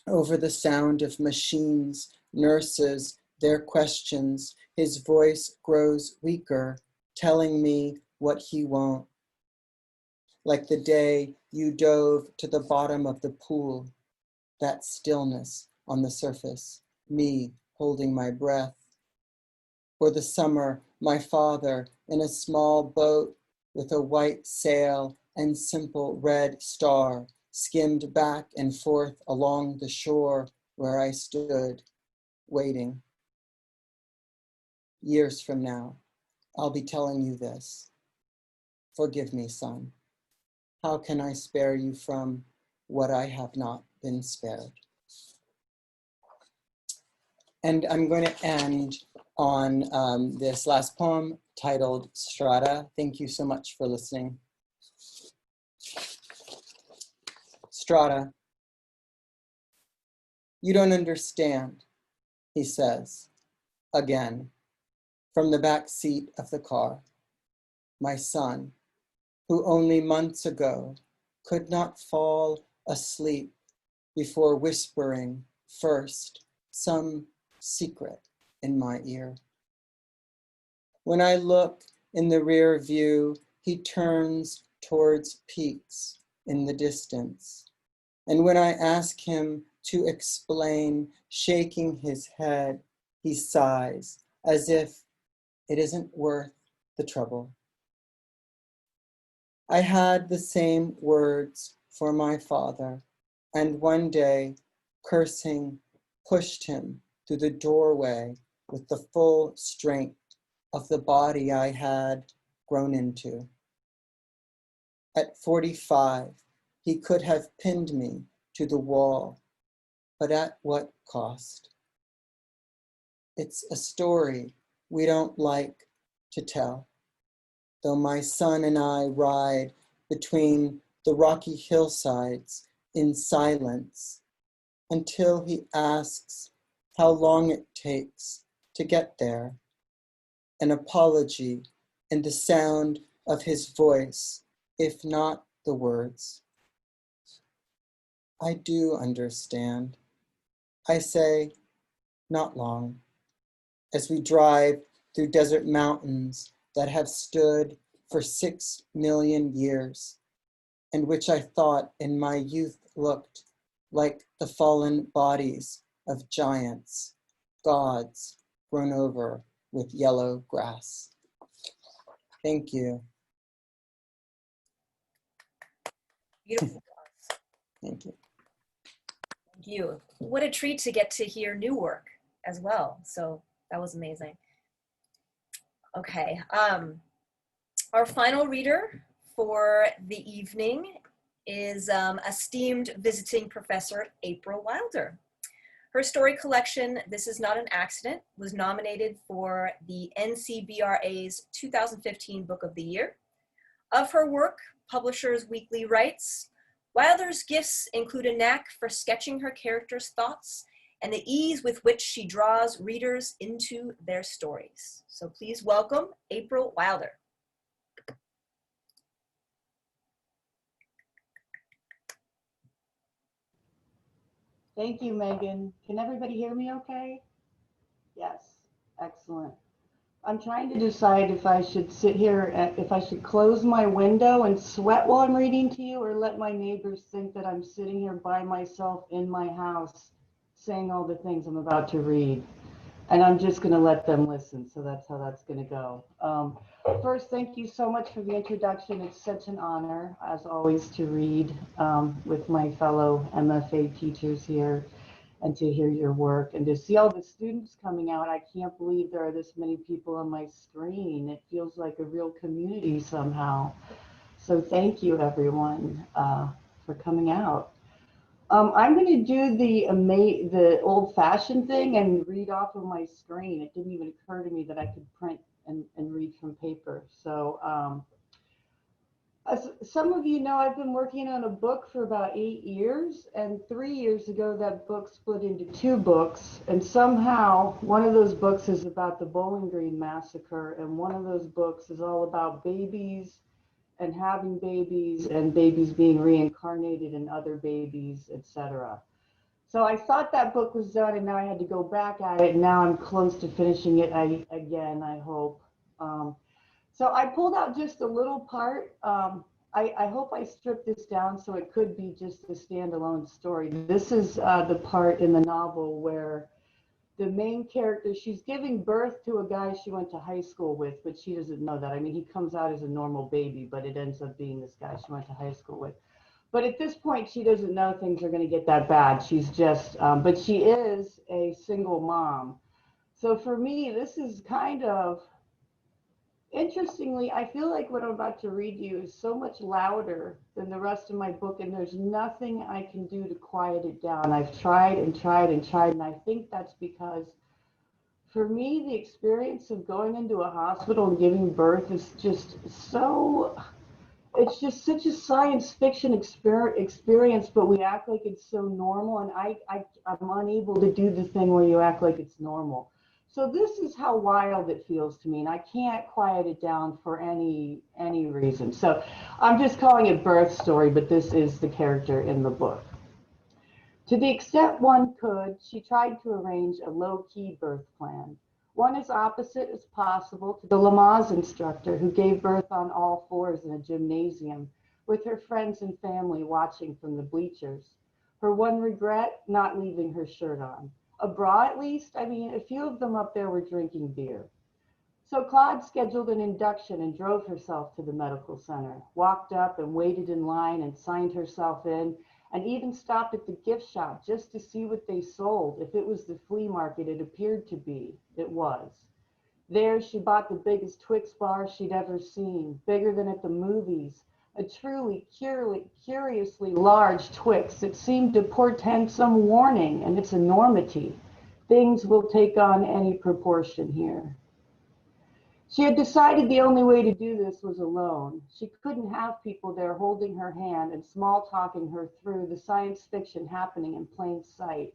over the sound of machines, nurses, their questions, his voice grows weaker, telling me what he won't. Like the day you dove to the bottom of the pool, that stillness on the surface, me holding my breath. Or the summer, my father in a small boat with a white sail and simple red star skimmed back and forth along the shore where I stood, waiting. Years from now, I'll be telling you this. Forgive me, son. How can I spare you from what I have not been spared? And I'm going to end on this last poem titled Strata. Thank you so much for listening. Strata. You don't understand, he says, again, from the back seat of the car. My son, who only months ago could not fall asleep before whispering first some secret in my ear. When I look in the rear view, he turns towards peaks in the distance. And when I ask him to explain, shaking his head, he sighs as if it isn't worth the trouble. I had the same words for my father, and one day, cursing, pushed him through the doorway with the full strength of the body I had grown into. At 45, he could have pinned me to the wall, but at what cost? It's a story we don't like to tell, though my son and I ride between the rocky hillsides in silence until he asks how long it takes to get there, an apology in the sound of his voice, if not the words. I do understand. I say, not long, as we drive through desert mountains that have stood for 6 million years, and which I thought in my youth looked like the fallen bodies of giants, gods grown over with yellow grass. Thank you. Beautiful. Thank you. Thank you. What a treat to get to hear new work as well. So that was amazing. Okay. Our final reader for the evening is esteemed visiting professor April Wilder. Her story collection, This Is Not an Accident, was nominated for the NCBRA's 2015 Book of the Year. Of her work, Publishers Weekly writes, Wilder's gifts include a knack for sketching her characters' thoughts and the ease with which she draws readers into their stories. So please welcome April Wilder. Thank you, Megan. Can everybody hear me okay? Yes, excellent. I'm trying to decide if I should sit here, if I should close my window and sweat while I'm reading to you, or let my neighbors think that I'm sitting here by myself in my house saying all the things I'm about to read. And I'm just going to let them listen. So that's how that's going to go. First, thank you so much for the introduction. It's such an honor, as always, to read with my fellow MFA teachers here and to hear your work and to see all the students coming out. I can't believe there are this many people on my screen. It feels like a real community somehow. So thank you, everyone, for coming out. I'm going to do the old-fashioned thing and read off of my screen. It didn't even occur to me that I could print and read from paper. So as some of you know, I've been working on a book for about 8 years, and 3 years ago that book split into 2 books, and somehow one of those books is about the Bowling Green Massacre, and one of those books is all about babies and having babies and babies being reincarnated in other babies, etc. So I thought that book was done, and now I had to go back at it, and now I'm close to finishing it again, I hope. So I pulled out just a little part. I hope I stripped this down so it could be just a standalone story. This is the part in the novel where the main character, she's giving birth to a guy she went to high school with, but she doesn't know that. I mean, he comes out as a normal baby, but it ends up being this guy she went to high school with. But at this point, she doesn't know things are going to get that bad. She's just, but she is a single mom. So for me, this is kind of, interestingly, I feel like what I'm about to read you is so much louder than the rest of my book, and there's nothing I can do to quiet it down. I've tried and tried and tried, and I think that's because for me, the experience of going into a hospital and giving birth is just so, it's just such a science fiction experience, but we act like it's so normal, and I'm unable to do the thing where you act like it's normal. So this is how wild it feels to me, and I can't quiet it down for any reason. So I'm just calling it birth story, but this is the character in the book. To the extent one could, she tried to arrange a low-key birth plan, one as opposite as possible to the Lamaze instructor who gave birth on all fours in a gymnasium with her friends and family watching from the bleachers. Her one regret, not leaving her shirt on. A bra at least? I mean, a few of them up there were drinking beer. So Claude scheduled an induction and drove herself to the medical center, walked up and waited in line and signed herself in, and even stopped at the gift shop just to see what they sold. If it was the flea market it appeared to be, it was. There she bought the biggest Twix bar she'd ever seen, bigger than at the movies, a truly curiously large Twix that seemed to portend some warning in its enormity. Things will take on any proportion here. She had decided the only way to do this was alone. She couldn't have people there holding her hand and small talking her through the science fiction happening in plain sight.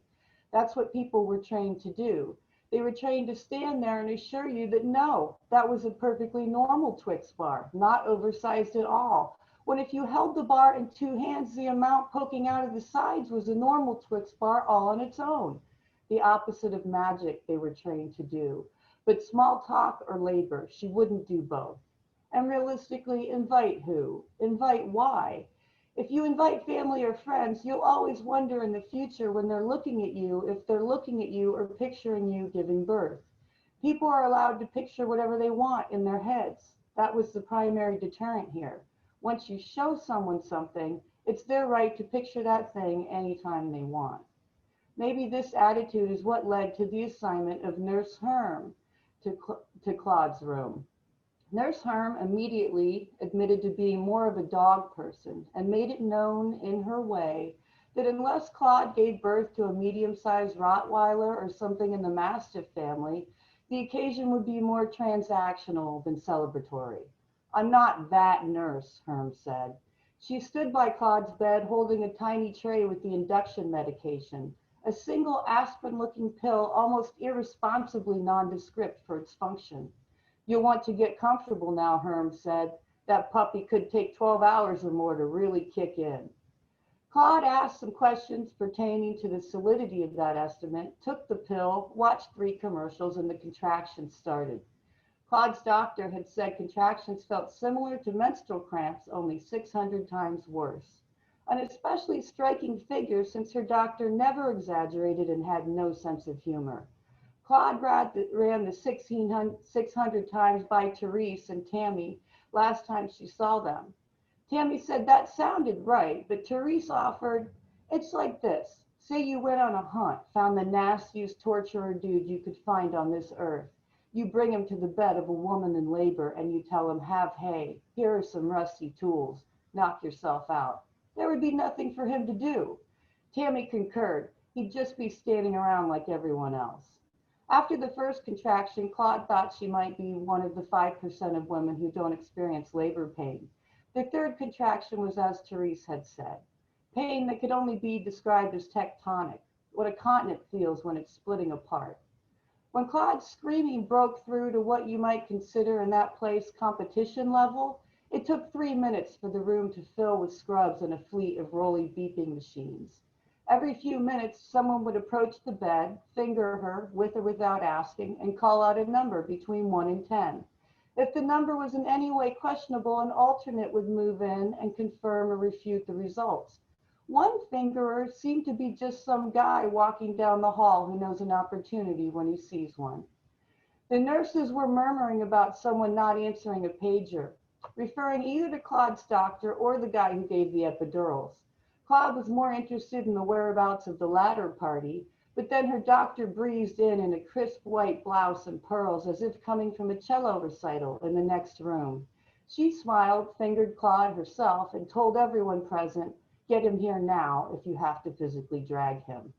That's what people were trained to do. They were trained to stand there and assure you that no, that was a perfectly normal Twix bar, not oversized at all. When if you held the bar in two hands, the amount poking out of the sides was a normal Twix bar all on its own. The opposite of magic they were trained to do. But small talk or labor, she wouldn't do both. And realistically, invite who? Invite why? If you invite family or friends, you'll always wonder in the future when they're looking at you, if they're looking at you or picturing you giving birth. People are allowed to picture whatever they want in their heads. That was the primary deterrent here. Once you show someone something, it's their right to picture that thing anytime they want. Maybe this attitude is what led to the assignment of Nurse Herm to Claude's room. Nurse Herm immediately admitted to being more of a dog person and made it known in her way that unless Claude gave birth to a medium-sized Rottweiler or something in the Mastiff family, the occasion would be more transactional than celebratory. I'm not that nurse, Herm said. She stood by Claude's bed holding a tiny tray with the induction medication, a single aspirin-looking pill almost irresponsibly nondescript for its function. You'll want to get comfortable now, Herm said. That puppy could take 12 hours or more to really kick in. Claude asked some questions pertaining to the solidity of that estimate, took the pill, watched 3 commercials, and the contractions started. Claude's doctor had said contractions felt similar to menstrual cramps, only 600 times worse. An especially striking figure since her doctor never exaggerated and had no sense of humor. Claude ran the 600 times by Therese and Tammy last time she saw them. Tammy said that sounded right, but Therese offered, it's like this. Say you went on a hunt, found the nastiest torturer dude you could find on this earth. You bring him to the bed of a woman in labor and you tell him, have hay, here are some rusty tools, knock yourself out. There would be nothing for him to do. Tammy concurred. He'd just be standing around like everyone else. After the first contraction, Claude thought she might be one of the 5% of women who don't experience labor pain. The third contraction was as Therese had said, pain that could only be described as tectonic, what a continent feels when it's splitting apart. When Claude's screaming broke through to what you might consider in that place competition level, it took 3 minutes for the room to fill with scrubs and a fleet of rolly beeping machines. Every few minutes, someone would approach the bed, finger her with or without asking, and call out a number between 1 and 10. If the number was in any way questionable, an alternate would move in and confirm or refute the results. One fingerer seemed to be just some guy walking down the hall who knows an opportunity when he sees one. The nurses were murmuring about someone not answering a pager, referring either to Claude's doctor or the guy who gave the epidurals. Claude was more interested in the whereabouts of the latter party, but then her doctor breezed in a crisp white blouse and pearls as if coming from a cello recital in the next room. She smiled, fingered Claude herself, and told everyone present, get him here now if you have to physically drag him.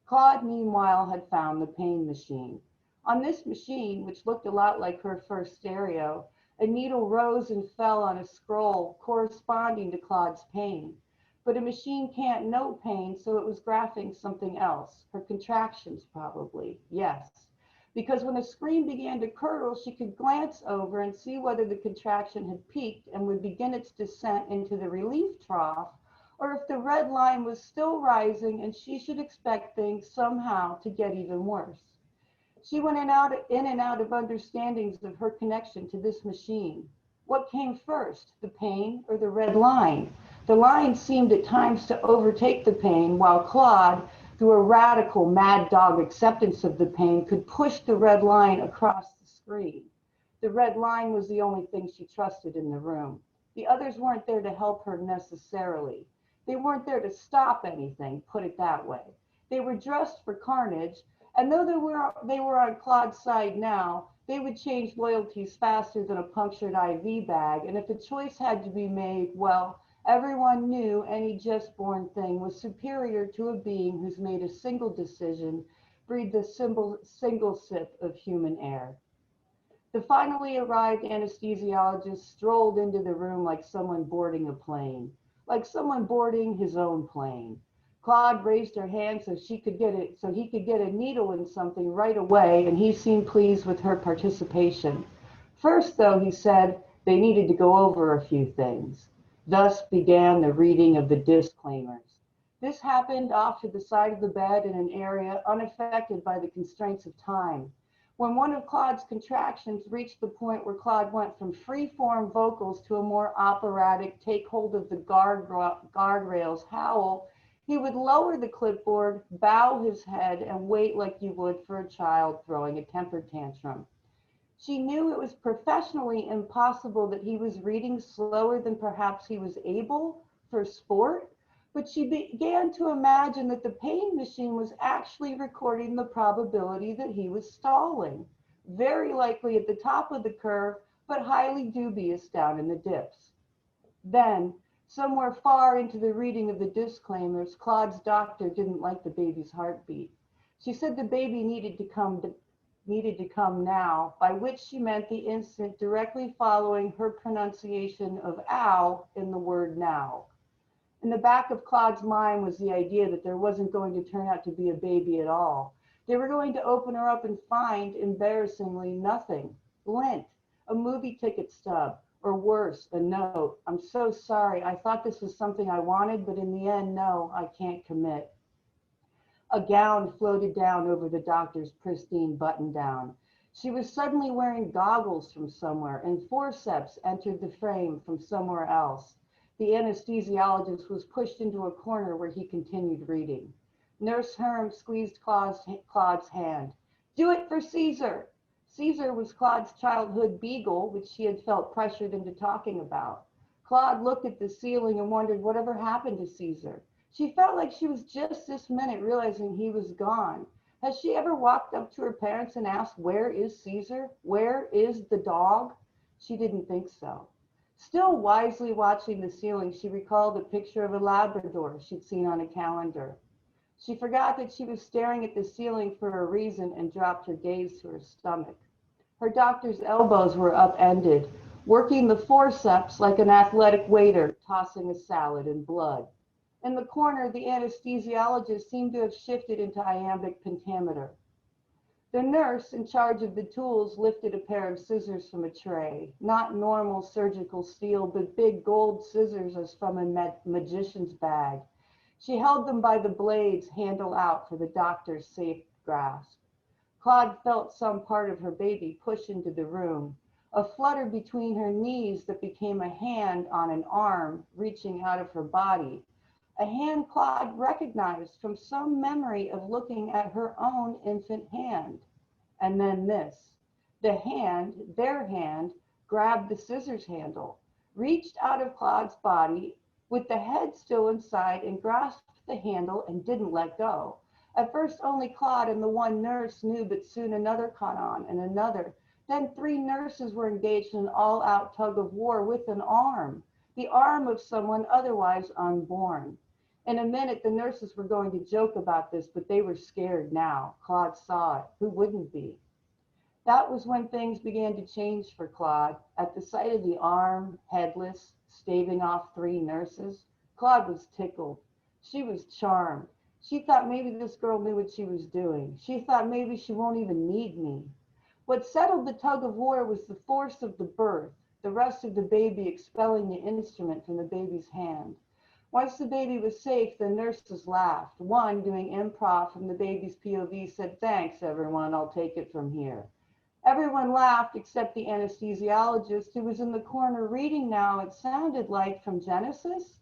Claude, meanwhile, had found the pain machine. On this machine, which looked a lot like her first stereo, a needle rose and fell on a scroll corresponding to Claude's pain. But a machine can't know pain, so it was graphing something else. Her contractions, probably. Yes. because when the screen began to curdle, she could glance over and see whether the contraction had peaked and would begin its descent into the relief trough, or if the red line was still rising and she should expect things somehow to get even worse. She went in and out of understandings of her connection to this machine. What came first, the pain or the red line? The line seemed at times to overtake the pain, while Claude, through a radical mad dog acceptance of the pain, could push the red line across the screen. The red line was the only thing she trusted in the room. The others weren't there to help her necessarily. They weren't there to stop anything, put it that way. They were dressed for carnage, and though they were on Claude's side now, they would change loyalties faster than a punctured IV bag, and if a choice had to be made, well, everyone knew any just-born thing was superior to a being who's made a single decision, breathed a single sip of human air. The finally arrived anesthesiologist strolled into the room like someone boarding a plane, like someone boarding his own plane. Claude raised her hand so he could get a needle in something right away, and he seemed pleased with her participation. First, though, he said they needed to go over a few things. Thus began the reading of the disclaimers. This happened off to the side of the bed in an area unaffected by the constraints of time. When one of Claude's contractions reached the point where Claude went from free-form vocals to a more operatic take hold of the guardrails howl, he would lower the clipboard, bow his head, and wait like you would for a child throwing a temper tantrum. She knew it was professionally impossible that he was reading slower than perhaps he was able for sport, but she began to imagine that the pain machine was actually recording the probability that he was stalling, very likely at the top of the curve, but highly dubious down in the dips. Then, somewhere far into the reading of the disclaimers, Claude's doctor didn't like the baby's heartbeat. She said the baby needed to come now, by which she meant the instant directly following her pronunciation of ow in the word now. In the back of Claude's mind was the idea that there wasn't going to turn out to be a baby at all. They were going to open her up and find, embarrassingly, nothing. Lint, a movie ticket stub, or worse, a note. I'm so sorry. I thought this was something I wanted, but in the end, no, I can't commit. A gown floated down over the doctor's pristine button-down. She was suddenly wearing goggles from somewhere, and forceps entered the frame from somewhere else. The anesthesiologist was pushed into a corner where he continued reading. Nurse Herm squeezed Claude's hand. Do it for Caesar. Caesar was Claude's childhood beagle, which she had felt pressured into talking about. Claude looked at the ceiling and wondered whatever happened to Caesar. She felt like she was just this minute realizing he was gone. Has she ever walked up to her parents and asked, where is Caesar? Where is the dog? She didn't think so. Still wisely watching the ceiling, she recalled a picture of a Labrador she'd seen on a calendar. She forgot that she was staring at the ceiling for a reason and dropped her gaze to her stomach. Her doctor's elbows were upended, working the forceps like an athletic waiter tossing a salad in blood. In the corner, the anesthesiologist seemed to have shifted into iambic pentameter. The nurse in charge of the tools lifted a pair of scissors from a tray, not normal surgical steel, but big gold scissors as from a magician's bag. She held them by the blades, handle out for the doctor's safe grasp. Claude felt some part of her baby push into the room, a flutter between her knees that became a hand on an arm reaching out of her body. A hand Claude recognized from some memory of looking at her own infant hand. And then this. Their hand, grabbed the scissors handle, reached out of Claude's body with the head still inside and grasped the handle and didn't let go. At first only Claude and the one nurse knew, but soon another caught on and another. Then 3 nurses were engaged in an all-out tug of war with an arm, the arm of someone otherwise unborn. In a minute, the nurses were going to joke about this, but they were scared now. Claude saw it. Who wouldn't be? That was when things began to change for Claude. At the sight of the arm, headless, staving off 3 nurses, Claude was tickled. She was charmed. She thought maybe this girl knew what she was doing. She thought maybe she won't even need me. What settled the tug of war was the force of the birth, the rest of the baby expelling the instrument from the baby's hand. Once the baby was safe, the nurses laughed. One, doing improv from the baby's POV, said, "Thanks, everyone, I'll take it from here." Everyone laughed except the anesthesiologist, who was in the corner reading now, it sounded like from Genesis.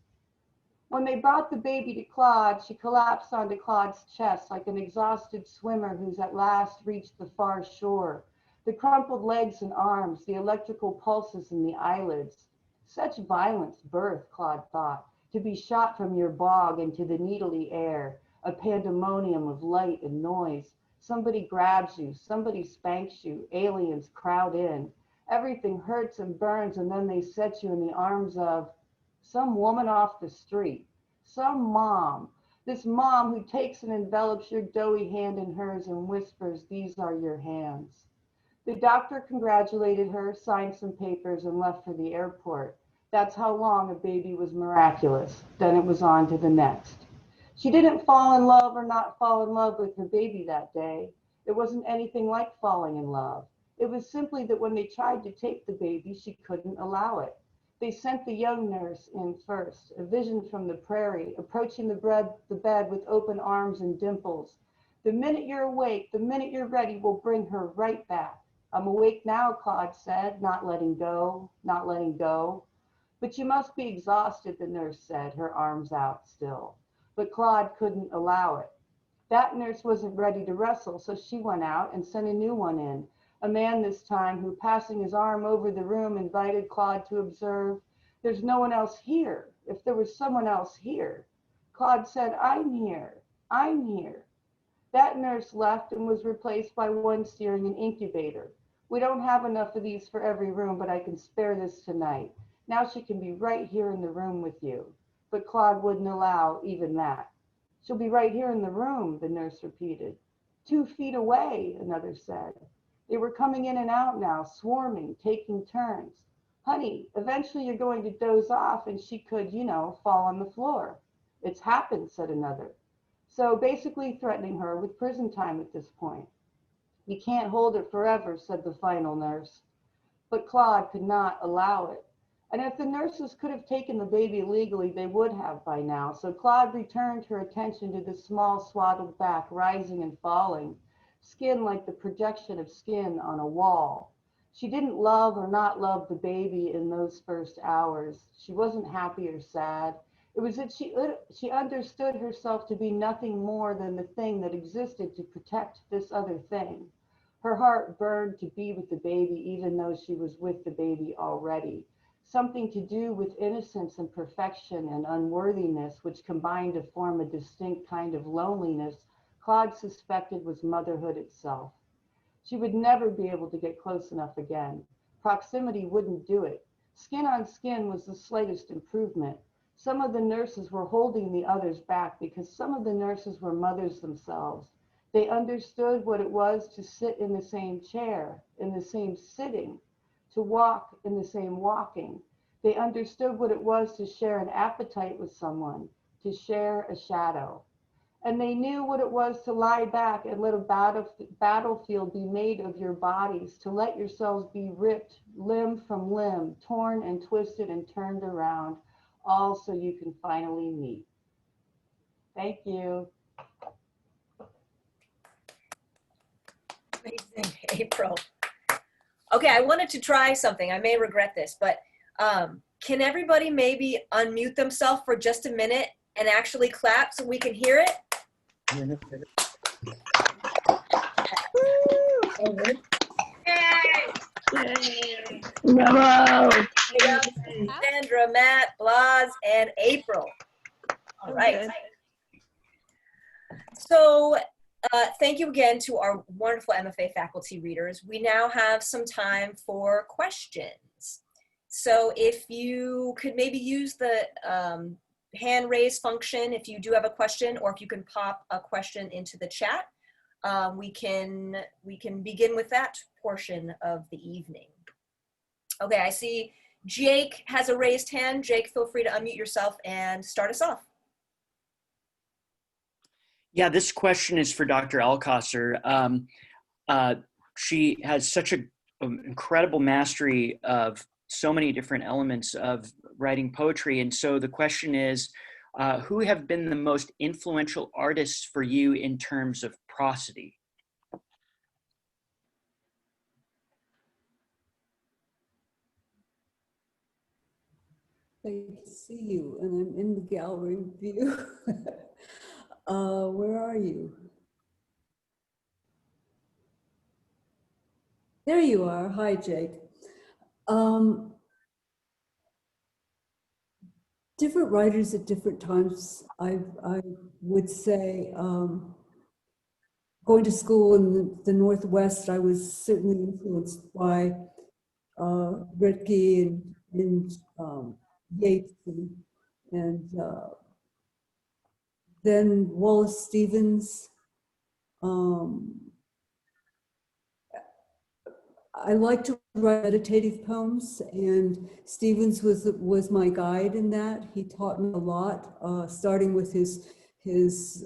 When they brought the baby to Claude, she collapsed onto Claude's chest like an exhausted swimmer who's at last reached the far shore. The crumpled legs and arms, the electrical pulses in the eyelids. Such violence, birth, Claude thought, to be shot from your bog into the needly air, a pandemonium of light and noise. Somebody grabs you, somebody spanks you, aliens crowd in. Everything hurts and burns, and then they set you in the arms of some woman off the street, some mom, this mom who takes and envelops your doughy hand in hers and whispers, "These are your hands." The doctor congratulated her, signed some papers, and left for the airport. That's how long a baby was miraculous. Then it was on to the next. She didn't fall in love or not fall in love with her baby that day. It wasn't anything like falling in love. It was simply that when they tried to take the baby, she couldn't allow it. They sent the young nurse in first, a vision from the prairie, approaching the bed with open arms and dimples. "The minute you're awake, the minute you're ready, we'll bring her right back." "I'm awake now," Claude said, not letting go, not letting go. "But you must be exhausted," the nurse said, her arms out still. But Claude couldn't allow it. That nurse wasn't ready to wrestle, so she went out and sent a new one in. A man this time who, passing his arm over the room, invited Claude to observe. "There's no one else here. If there was someone else here." Claude said, "I'm here. I'm here." That nurse left and was replaced by one steering an incubator. "We don't have enough of these for every room, but I can spare this tonight. Now she can be right here in the room with you." But Claude wouldn't allow even that. "She'll be right here in the room," the nurse repeated. 2 feet away," another said. They were coming in and out now, swarming, taking turns. "Honey, eventually you're going to doze off and she could, fall on the floor." "It's happened," said another. So basically threatening her with prison time at this point. "You can't hold it forever," said the final nurse. But Claude could not allow it. And if the nurses could have taken the baby legally, they would have by now. So Claude returned her attention to the small swaddled back, rising and falling, skin like the projection of skin on a wall. She didn't love or not love the baby in those first hours. She wasn't happy or sad. It was that she understood herself to be nothing more than the thing that existed to protect this other thing. Her heart burned to be with the baby, even though she was with the baby already. Something to do with innocence and perfection and unworthiness, which combined to form a distinct kind of loneliness Claude suspected was motherhood itself. She would never be able to get close enough again. Proximity wouldn't do it. Skin on skin was the slightest improvement. Some of the nurses were holding the others back because some of the nurses were mothers themselves. They understood what it was to sit in the same chair, in the same sitting, to walk in the same walking. They understood what it was to share an appetite with someone, to share a shadow. And they knew what it was to lie back and let a battlefield be made of your bodies, to let yourselves be ripped limb from limb, torn and twisted and turned around, all so you can finally meet. Thank you. Amazing, April. Okay, I wanted to try something. I may regret this, but can everybody maybe unmute themselves for just a minute and actually clap so we can hear it? Yay! Bravo! Sandra, Matt, Blas, and April. All right. So thank you again to our wonderful MFA faculty readers. We now have some time for questions. So if you could maybe use the hand raise function if you do have a question, or if you can pop a question into the chat, we can begin with that portion of the evening. Okay, I see Jake has a raised hand. Jake, feel free to unmute yourself and start us off. Yeah, this question is for Dr. Alcosser. She has such an incredible mastery of so many different elements of writing poetry. And so the question is, who have been the most influential artists for you in terms of prosody? I can see you, and I'm in the gallery view. Where are you? There you are. Hi, Jake. Different writers at different times. I would say, going to school in the Northwest, I was certainly influenced by Ritke and Yeats, and then Wallace Stevens. I like to write meditative poems, and Stevens was my guide in that. He taught me a lot, starting with his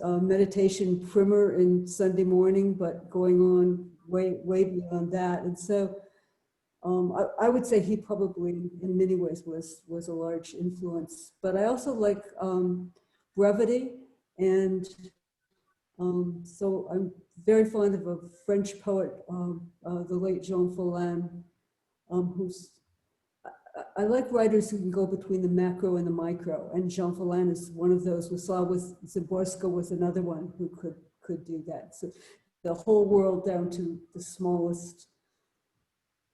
meditation primer in Sunday morning, but going on way beyond that. And so I would say he probably, in many ways, was a large influence. But I also like brevity, and so I'm very fond of a French poet, the late Jean Follain, I like writers who can go between the macro and the micro, and Jean Follain is one of those. Zaborska was another one who could do that. So the whole world down to the smallest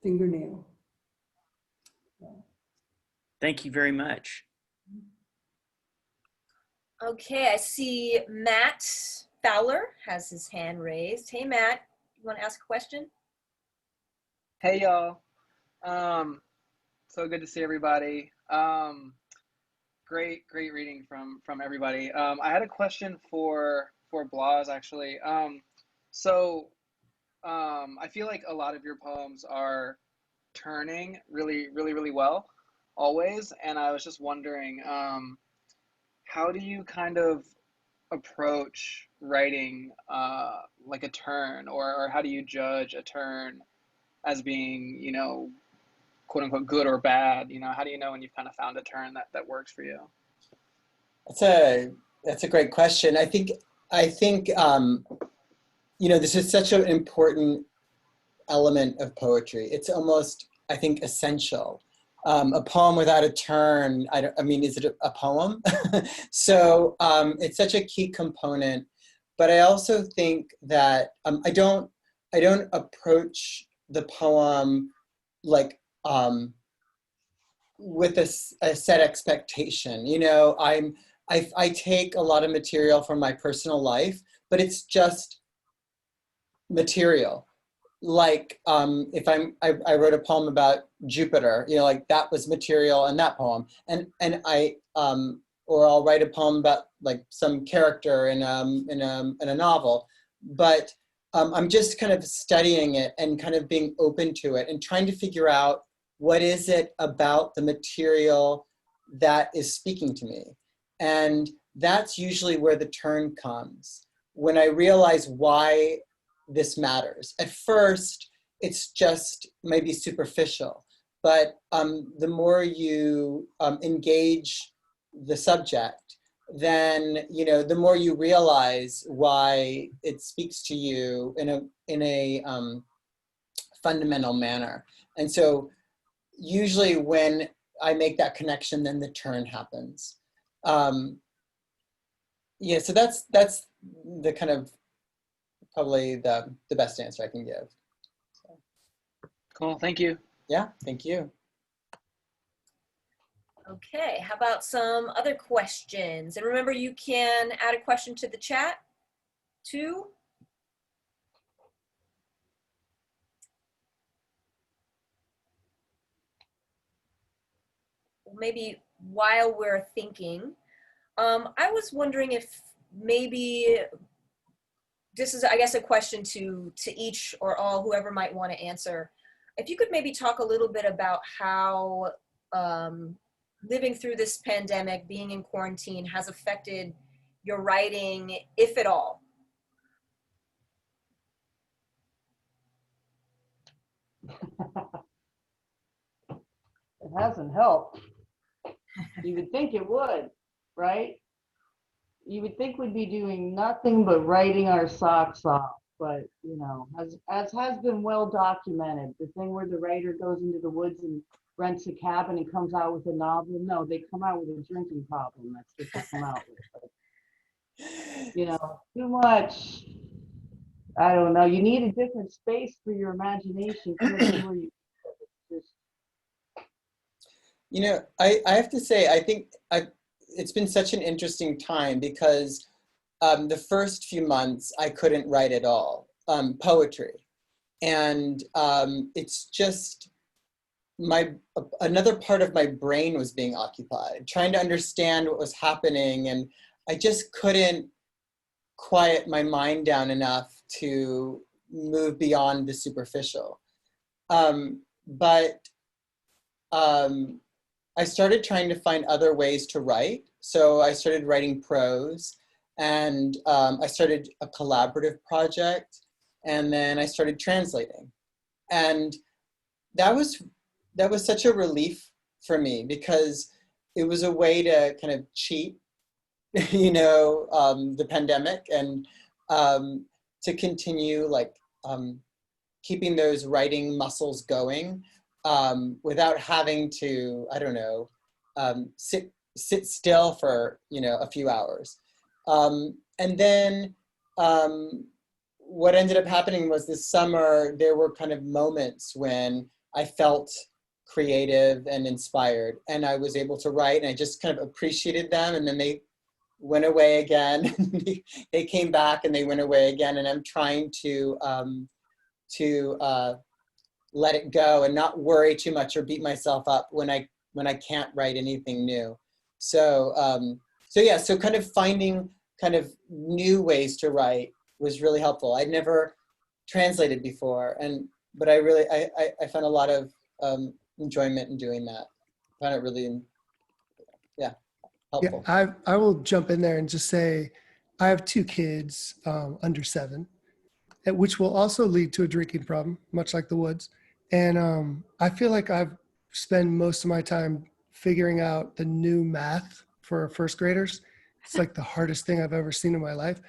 fingernail. Thank you very much. Okay, I see Matt Fowler has his hand raised. Hey, Matt, you want to ask a question? Hey, y'all. So good to see everybody. Great reading from everybody. I had a question for Blas, actually. I feel like a lot of your poems are turning really well, always. And I was just wondering, how do you kind of approach writing like a turn, or how do you judge a turn as being, you know, quote unquote good or bad? You know, how do you know when you've kind of found a turn that works for you? That's a great question. I think you know, this is such an important element of poetry. It's almost, I think, essential. A poem without a turn, I mean, is it a poem? So it's such a key component. But I also think that I don't approach the poem like with a set expectation. You know, I take a lot of material from my personal life, but it's just material. Like if I wrote a poem about Jupiter, you know, like that was material in that poem, and I or I'll write a poem about like some character in a novel, but I'm just kind of studying it and kind of being open to it and trying to figure out what is it about the material that is speaking to me, and that's usually where the turn comes, when I realize why this matters. At first, it's just maybe superficial, but the more you engage the subject, then, you know, the more you realize why it speaks to you in a fundamental manner. And so usually when I make that connection, then the turn happens. Yeah, so that's the kind of probably the best answer I can give. So. Cool, thank you. Yeah, thank you. Okay, how about some other questions? And remember, you can add a question to the chat too. Maybe while we're thinking, I was wondering if maybe this is, I guess, a question to each or all, whoever might want to answer. If you could maybe talk a little bit about how living through this pandemic, being in quarantine, has affected your writing, if at all. It hasn't helped. You would think it would, right? You would think we'd be doing nothing but writing our socks off. But, you know, as has been well documented, the thing where the writer goes into the woods and rents a cabin and comes out with a novel, no, they come out with a drinking problem. That's what they come out with. But, you know, too much. I don't know. You need a different space for your imagination. Can't be where you just. You know, I have to say, I think it's been such an interesting time because the first few months I couldn't write at all, poetry. And it's just another part of my brain was being occupied, trying to understand what was happening. And I just couldn't quiet my mind down enough to move beyond the superficial. But I started trying to find other ways to write. So I started writing prose, and I started a collaborative project, and then I started translating. And that was such a relief for me because it was a way to kind of cheat, you know, the pandemic, and to continue like keeping those writing muscles going without having to, I don't know, sit still for, you know, a few hours. And then what ended up happening was this summer, there were kind of moments when I felt creative and inspired, and I was able to write, and I just kind of appreciated them, and then they went away again. They came back and they went away again, and I'm trying to let it go and not worry too much or beat myself up when I can't write anything new. So yeah, so kind of finding kind of new ways to write was really helpful. I'd never translated before, but I found a lot of enjoyment in doing that. I found it really, yeah, helpful. Yeah, I will jump in there and just say, I have 2 kids under 7, which will also lead to a drinking problem, much like the woods. And I feel like I've spent most of my time figuring out the new math for first graders. It's like the hardest thing I've ever seen in my life.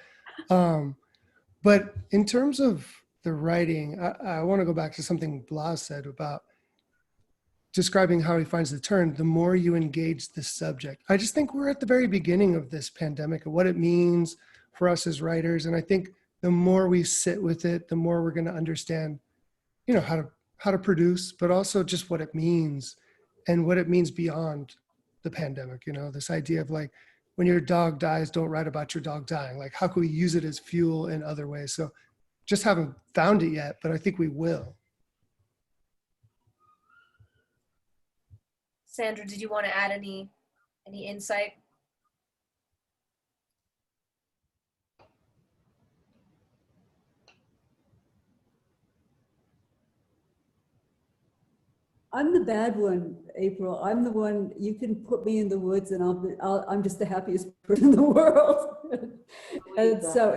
But in terms of the writing, I want to go back to something Blas said about describing how he finds the turn. The more you engage the subject, I just think we're at the very beginning of this pandemic and what it means for us as writers. And I think the more we sit with it, the more we're going to understand, you know, how to produce, but also just what it means and what it means beyond the pandemic. You know, this idea of like, when your dog dies, don't write about your dog dying. Like, how can we use it as fuel in other ways? So just haven't found it yet, but I think we will. Sandra, did you want to add any insight? I'm the bad one, April. I'm the one, you can put me in the woods and I'm just the happiest person in the world. And so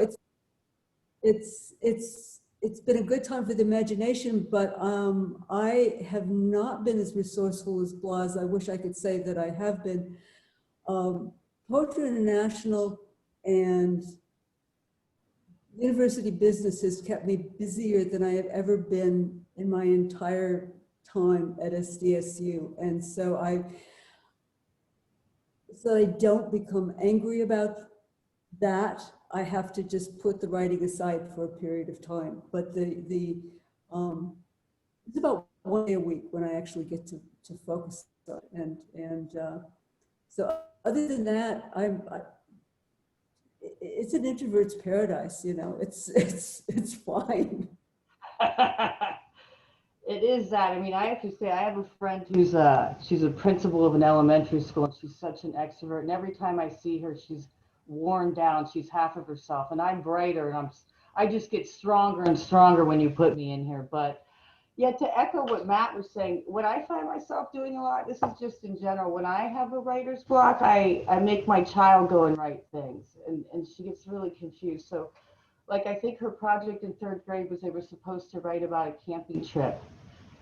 it's been a good time for the imagination, but I have not been as resourceful as Blas. I wish I could say that I have been. Poetry International and university business has kept me busier than I have ever been in my entire time at SDSU. And so I don't become angry about that. I have to just put the writing aside for a period of time. But it's about 1 day a week when I actually get to focus on it. And so other than that, it's an introvert's paradise, you know. It's fine. It is that. I mean, I have to say, I have a friend who's she's a principal of an elementary school, and she's such an extrovert. And every time I see her, she's worn down. She's half of herself, and I'm brighter, and I just get stronger and stronger when you put me in here. But yeah, to echo what Matt was saying, what I find myself doing a lot, this is just in general, when I have a writer's block, I make my child go and write things, and she gets really confused. So like, I think her project in 3rd grade was they were supposed to write about a camping trip.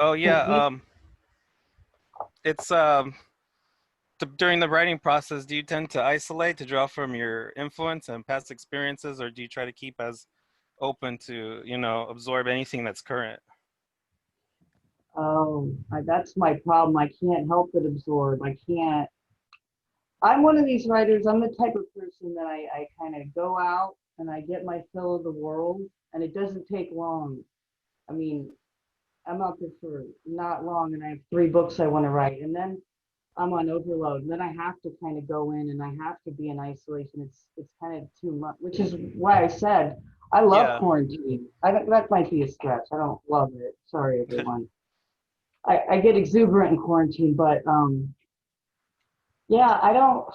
Oh So yeah. It's during the writing process, do you tend to isolate to draw from your influence and past experiences, or do you try to keep as open to, you know, absorb anything that's current? that's my problem. I can't help but absorb. I can't. I'm one of these writers. I'm the type of person that I kind of go out and I get my fill of the world, and it doesn't take long. I mean, I'm out there for not long, and I have 3 books I want to write, and then I'm on overload, and then I have to kind of go in and I have to be in isolation. It's kind of too much, which is why I said I love Yeah. quarantine. I don't, that might be a stretch. I don't love it. Sorry, everyone. I get exuberant in quarantine, but yeah, I don't.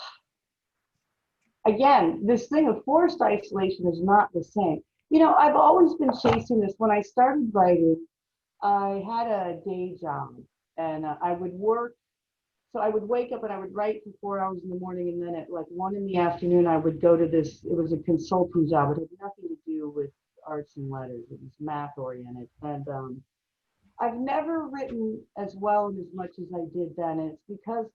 Again, this thing of forced isolation is not the same. You know, I've always been chasing this. When I started writing, I had a day job, and I would work. So I would wake up and I would write for 4 hours in the morning, and then at like 1 in the afternoon, I would go to this. It was a consulting job. It had nothing to do with arts and letters. It was math oriented, and I've never written as well and as much as I did then. And it's because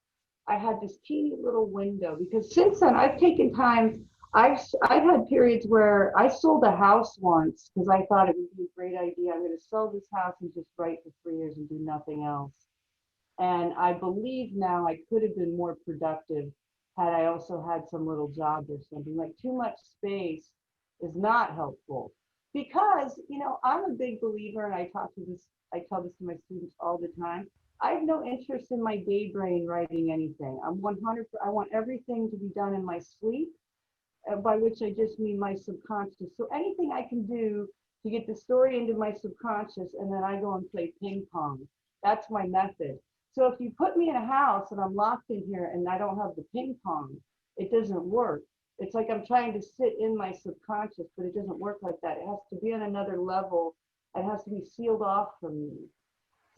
I had this teeny little window. Because since then, I've taken time. I've had periods where I sold a house once because I thought it would be a great idea. I'm going to sell this house and just write for 3 years and do nothing else. And I believe now I could have been more productive had I also had some little job or something. Like, too much space is not helpful because, you know, I'm a big believer, and I tell this to my students all the time. I have no interest in my day brain writing anything. I'm 100. I want everything to be done in my sleep, by which I just mean my subconscious. So anything I can do to get the story into my subconscious, and then I go and play ping pong. That's my method. So if you put me in a house and I'm locked in here and I don't have the ping pong, it doesn't work. It's like I'm trying to sit in my subconscious, but it doesn't work like that. It has to be on another level. It has to be sealed off from me.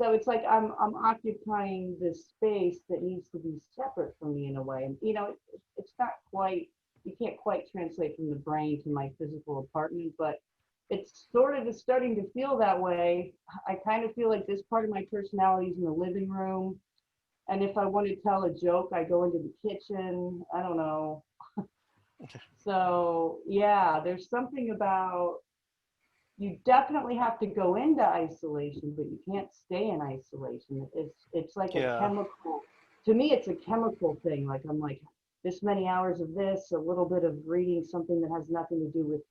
So it's like I'm occupying this space that needs to be separate from me in a way. And you know, it's not quite, you can't quite translate from the brain to my physical apartment, but it's sort of starting to feel that way. I kind of feel like this part of my personality is in the living room. And if I want to tell a joke, I go into the kitchen. I don't know. So yeah, there's something about, you definitely have to go into isolation, but you can't stay in isolation. It's like a Yeah. chemical. To me, it's a chemical thing. Like, I'm like, this many hours of this, a little bit of reading something that has nothing to do with,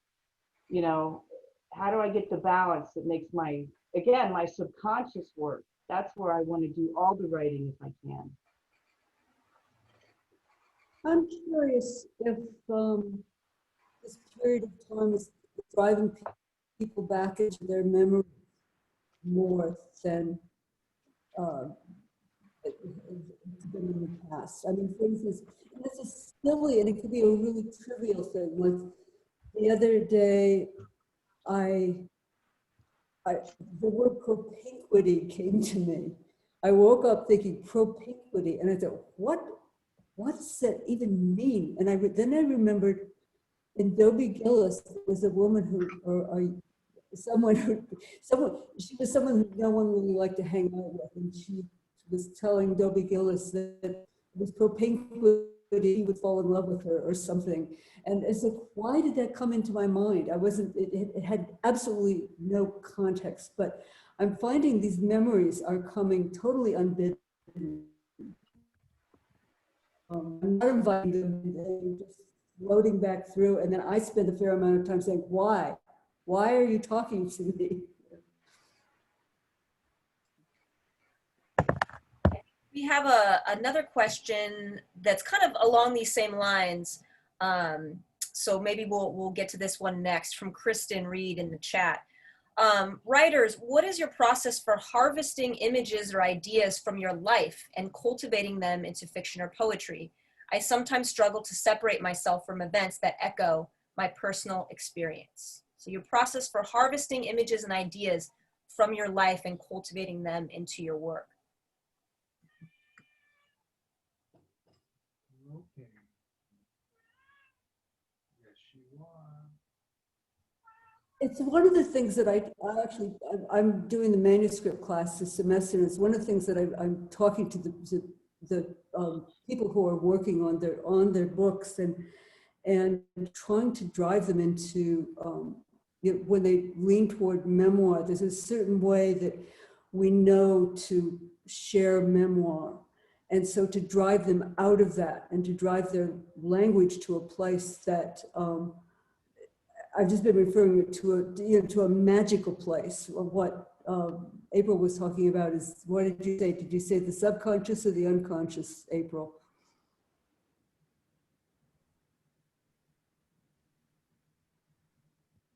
you know, how do I get the balance that makes my, again, my subconscious work? That's where I want to do all the writing if I can. I'm curious if this period of time is driving people back into their memory more than uh, it's been in the past. I mean, for instance, and this is silly, and it could be a really trivial thing. Like the other day, the word propinquity came to me. I woke up thinking propinquity, and I thought, what does that even mean? And then I remembered in Dobie Gillis was a woman she was someone who no one really liked to hang out with, and she was telling Dobie Gillis that it was propinquity, he would fall in love with her or something. And it's like, why did that come into my mind? It had absolutely no context, but I'm finding these memories are coming totally unbidden. I'm not inviting them, they're just loading back through. And then I spend a fair amount of time saying, why? Why are you talking to me? We have another question that's kind of along these same lines. So maybe we'll get to this one next from Kristen Reed in the chat. Writers, what is your process for harvesting images or ideas from your life and cultivating them into fiction or poetry? I sometimes struggle to separate myself from events that echo my personal experience. So your process for harvesting images and ideas from your life and cultivating them into your work. Okay. Yes, you are. It's one of the things that I'm doing the manuscript class this semester. And it's one of the things that I'm talking to the people who are working on their books and trying to drive them into, when they lean toward memoir, there's a certain way that we know to share memoir. And so to drive them out of that and to drive their language to a place that, I've just been referring it to a magical place. What April was talking about is, what did you say? Did you say the subconscious or the unconscious, April?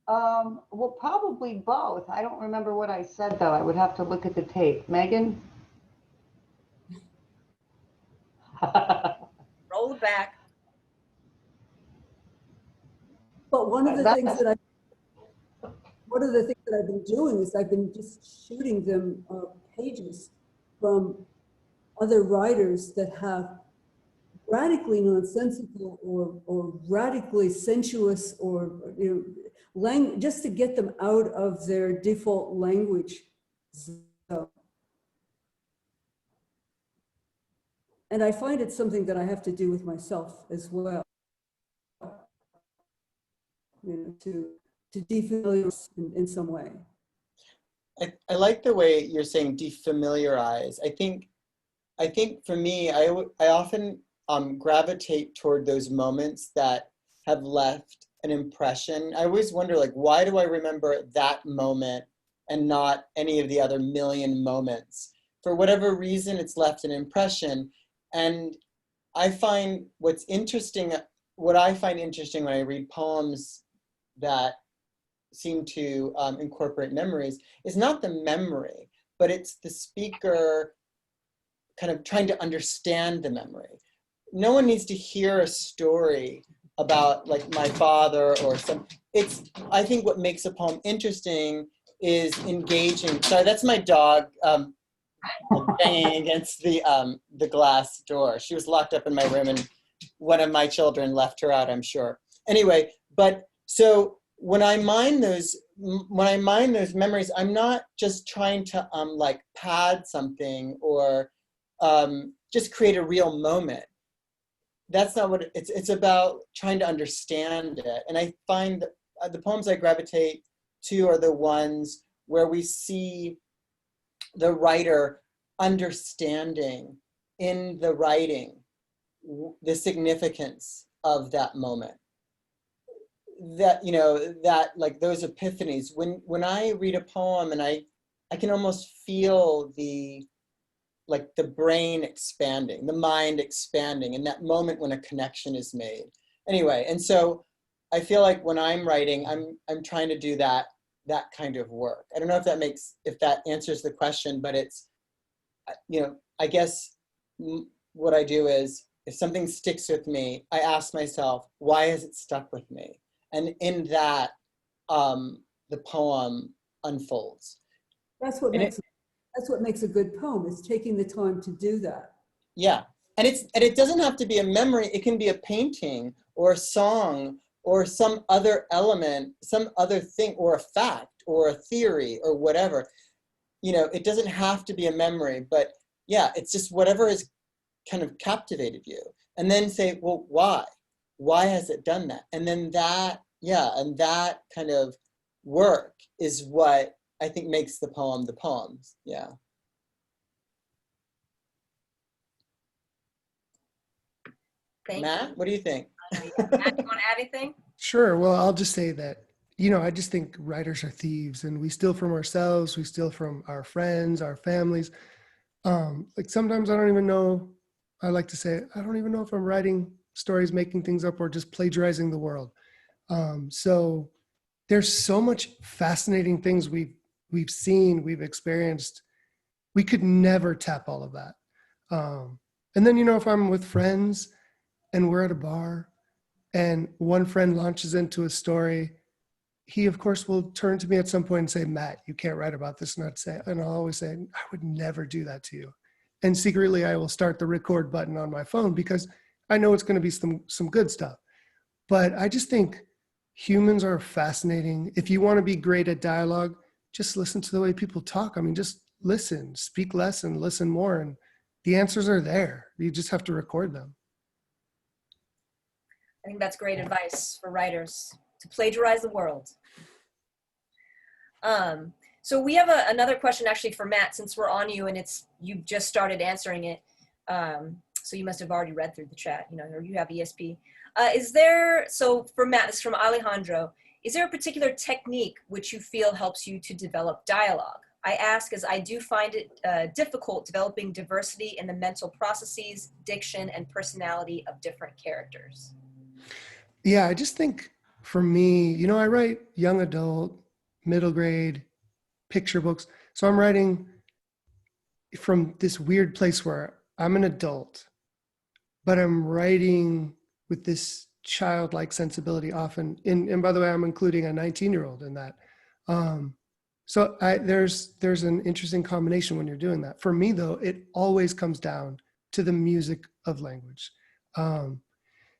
Well, probably both. I don't remember what I said, though. I would have to look at the tape. Megan? Roll it back. But one of the That's- things that I've been doing is I've been just shooting them pages from other writers that have radically nonsensical or radically sensuous or just to get them out of their default language zone. And I find it's something that I have to do with myself as well. To defamiliarize in some way. I like the way you're saying defamiliarize. I think for me, I often gravitate toward those moments that have left an impression. I always wonder, like, why do I remember that moment and not any of the other million moments? For whatever reason, it's left an impression. And I find what I find interesting when I read poems that seem to incorporate memories is not the memory, but it's the speaker kind of trying to understand the memory. No one needs to hear a story about like my father or I think what makes a poem interesting is engaging. Sorry, that's my dog banging against the glass door. She was locked up in my room and one of my children left her out, I'm sure. Anyway, but so when I mine those memories, I'm not just trying to like pad something or just create a real moment. That's not what it's about. Trying to understand it. And I find that the poems I gravitate to are the ones where we see the writer understanding in the writing the significance of that moment. That, that like those epiphanies, when I read a poem and I can almost feel the brain expanding, the mind expanding in that moment when a connection is made. Anyway, and so I feel like when I'm writing, I'm trying to do that kind of work. I don't know if that answers the question, but it's, I guess what I do is if something sticks with me, I ask myself, why has it stuck with me? And in that, the poem unfolds. That's what makes a good poem, is taking the time to do that. Yeah, and it doesn't have to be a memory. It can be a painting or a song or some other element, some other thing, or a fact or a theory or whatever. It doesn't have to be a memory, but yeah, it's just whatever has kind of captivated you. And then say, well, why? Why has it done that? And then that kind of work is what I think makes the poem the poems. Yeah. Matt, what do you think? Matt, you want to add anything? Sure. Well, I'll just say that, I just think writers are thieves and we steal from ourselves. We steal from our friends, our families. Like sometimes I don't even know, I like to say, I don't even know if I'm writing stories, making things up, or just plagiarizing the world. So there's so much fascinating things we've seen, we've experienced. We could never tap all of that. And then, if I'm with friends and we're at a bar and one friend launches into a story, he of course will turn to me at some point and say, Matt, you can't write about this. And I'll always say, I would never do that to you. And secretly I will start the record button on my phone because I know it's going to be some good stuff. But I just think Humans are fascinating. If you want to be great at dialogue, just listen to the way people talk. I mean, just listen, speak less and listen more. And the answers are there. You just have to record them. I think that's great advice for writers, to plagiarize the world. So we have another question actually for Matt, since we're on you and you just started answering it. So you must have already read through the chat, or you have ESP. So for Matt, this is from Alejandro, is there a particular technique which you feel helps you to develop dialogue? I ask as I do find it difficult developing diversity in the mental processes, diction, and personality of different characters. Yeah, I just think for me, I write young adult, middle grade, picture books. So I'm writing from this weird place where I'm an adult, but I'm writing with this childlike sensibility often. And by the way, I'm including a 19-year-old in that. So there's an interesting combination when you're doing that. For me, though, it always comes down to the music of language.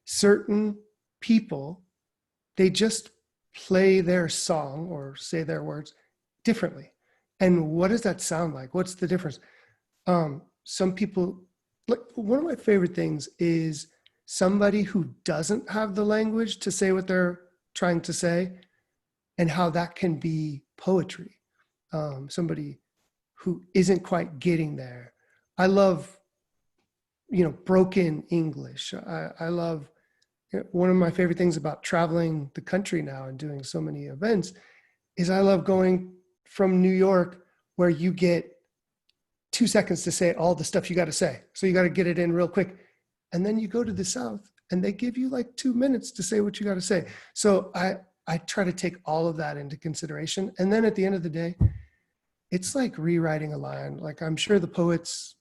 Certain people, they just play their song or say their words differently. And what does that sound like? What's the difference? Some people, like, one of my favorite things is somebody who doesn't have the language to say what they're trying to say, and how that can be poetry. Somebody who isn't quite getting there. I love, broken English. I love, one of my favorite things about traveling the country now and doing so many events is I love going from New York, where you get 2 seconds to say all the stuff you got to say. So you got to get it in real quick. And then you go to the South and they give you like 2 minutes to say what you got to say. So I try to take all of that into consideration. And then at the end of the day, it's like rewriting a line. Like, I'm sure the poets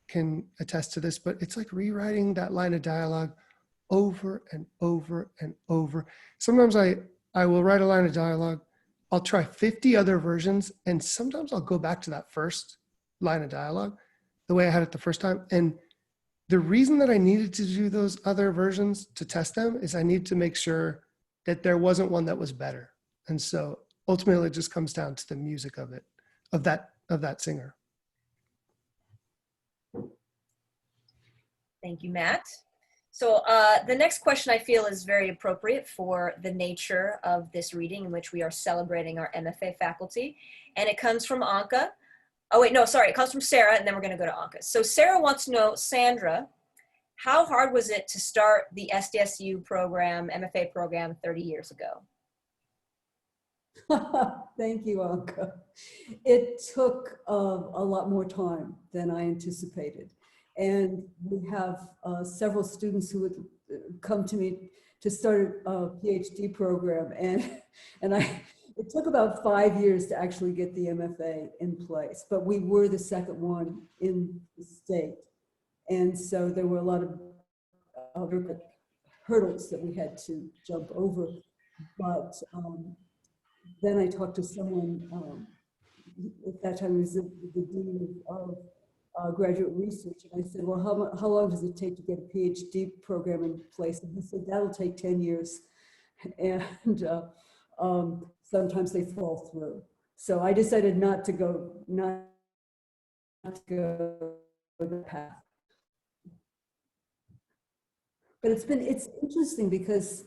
can attest to this, but it's like rewriting that line of dialogue over and over and over. Sometimes I will write a line of dialogue. I'll try 50 other versions. And sometimes I'll go back to that first line of dialogue the way I had it the first time. And the reason that I needed to do those other versions to test them is I need to make sure that there wasn't one that was better. And so ultimately it just comes down to the music of it, of that singer. Thank you, Matt. So the next question I feel is very appropriate for the nature of this reading, in which we are celebrating our MFA faculty. And it comes from Anka. Oh, wait, no, sorry. It comes from Sarah, and then we're going to go to Anka. So Sarah wants to know, Sandra, how hard was it to start the SDSU program, MFA program 30 years ago? Thank you, Anka. It took a lot more time than I anticipated. And we have several students who would come to me to start a PhD program. And it took about 5 years to actually get the MFA in place, but we were the second one in the state. And so there were a lot of hurdles that we had to jump over. But then I talked to someone, at that time it was the dean of graduate research, and I said, well, how long does it take to get a PhD program in place? And he said, that'll take 10 years. And sometimes they fall through. So I decided not to go the path. But it's interesting because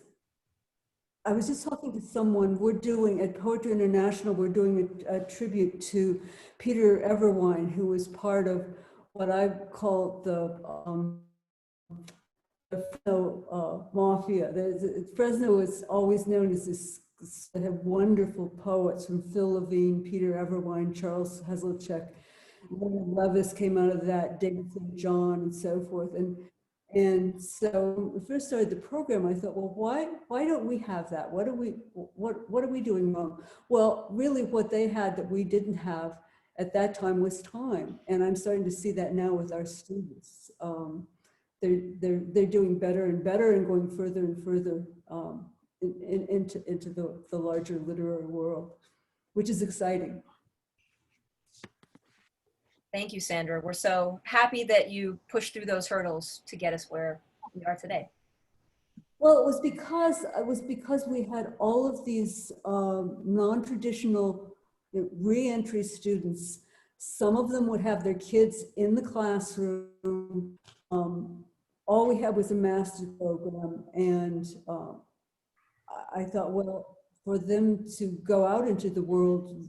I was just talking to someone, we're doing, at Poetry International, we're doing a tribute to Peter Everwine, who was part of what I call the Fresno Mafia. Fresno is always known as this, they have wonderful poets from Phil Levine, Peter Everwine, Charles Heslacek, Leonard Levis came out of that, David St. John, and so forth. And so when we first started the program, I thought, well, why don't we have that? What are we doing wrong? Well, really what they had that we didn't have at that time was time. And I'm starting to see that now with our students. They're doing better and better and going further and further into the larger literary world, which is exciting. Thank you, Sandra. We're so happy that you pushed through those hurdles to get us where we are today. Well, it was because we had all of these non-traditional re-entry students. Some of them would have their kids in the classroom. All we had was a master's program, and I thought, well, for them to go out into the world,